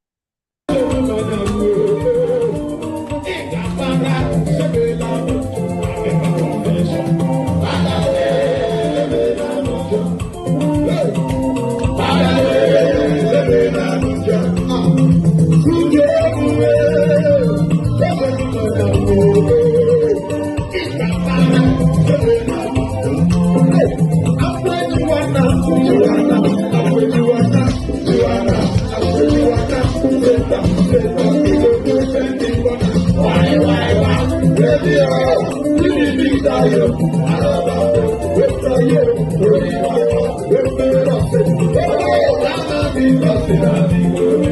Speaker 17: Thank you.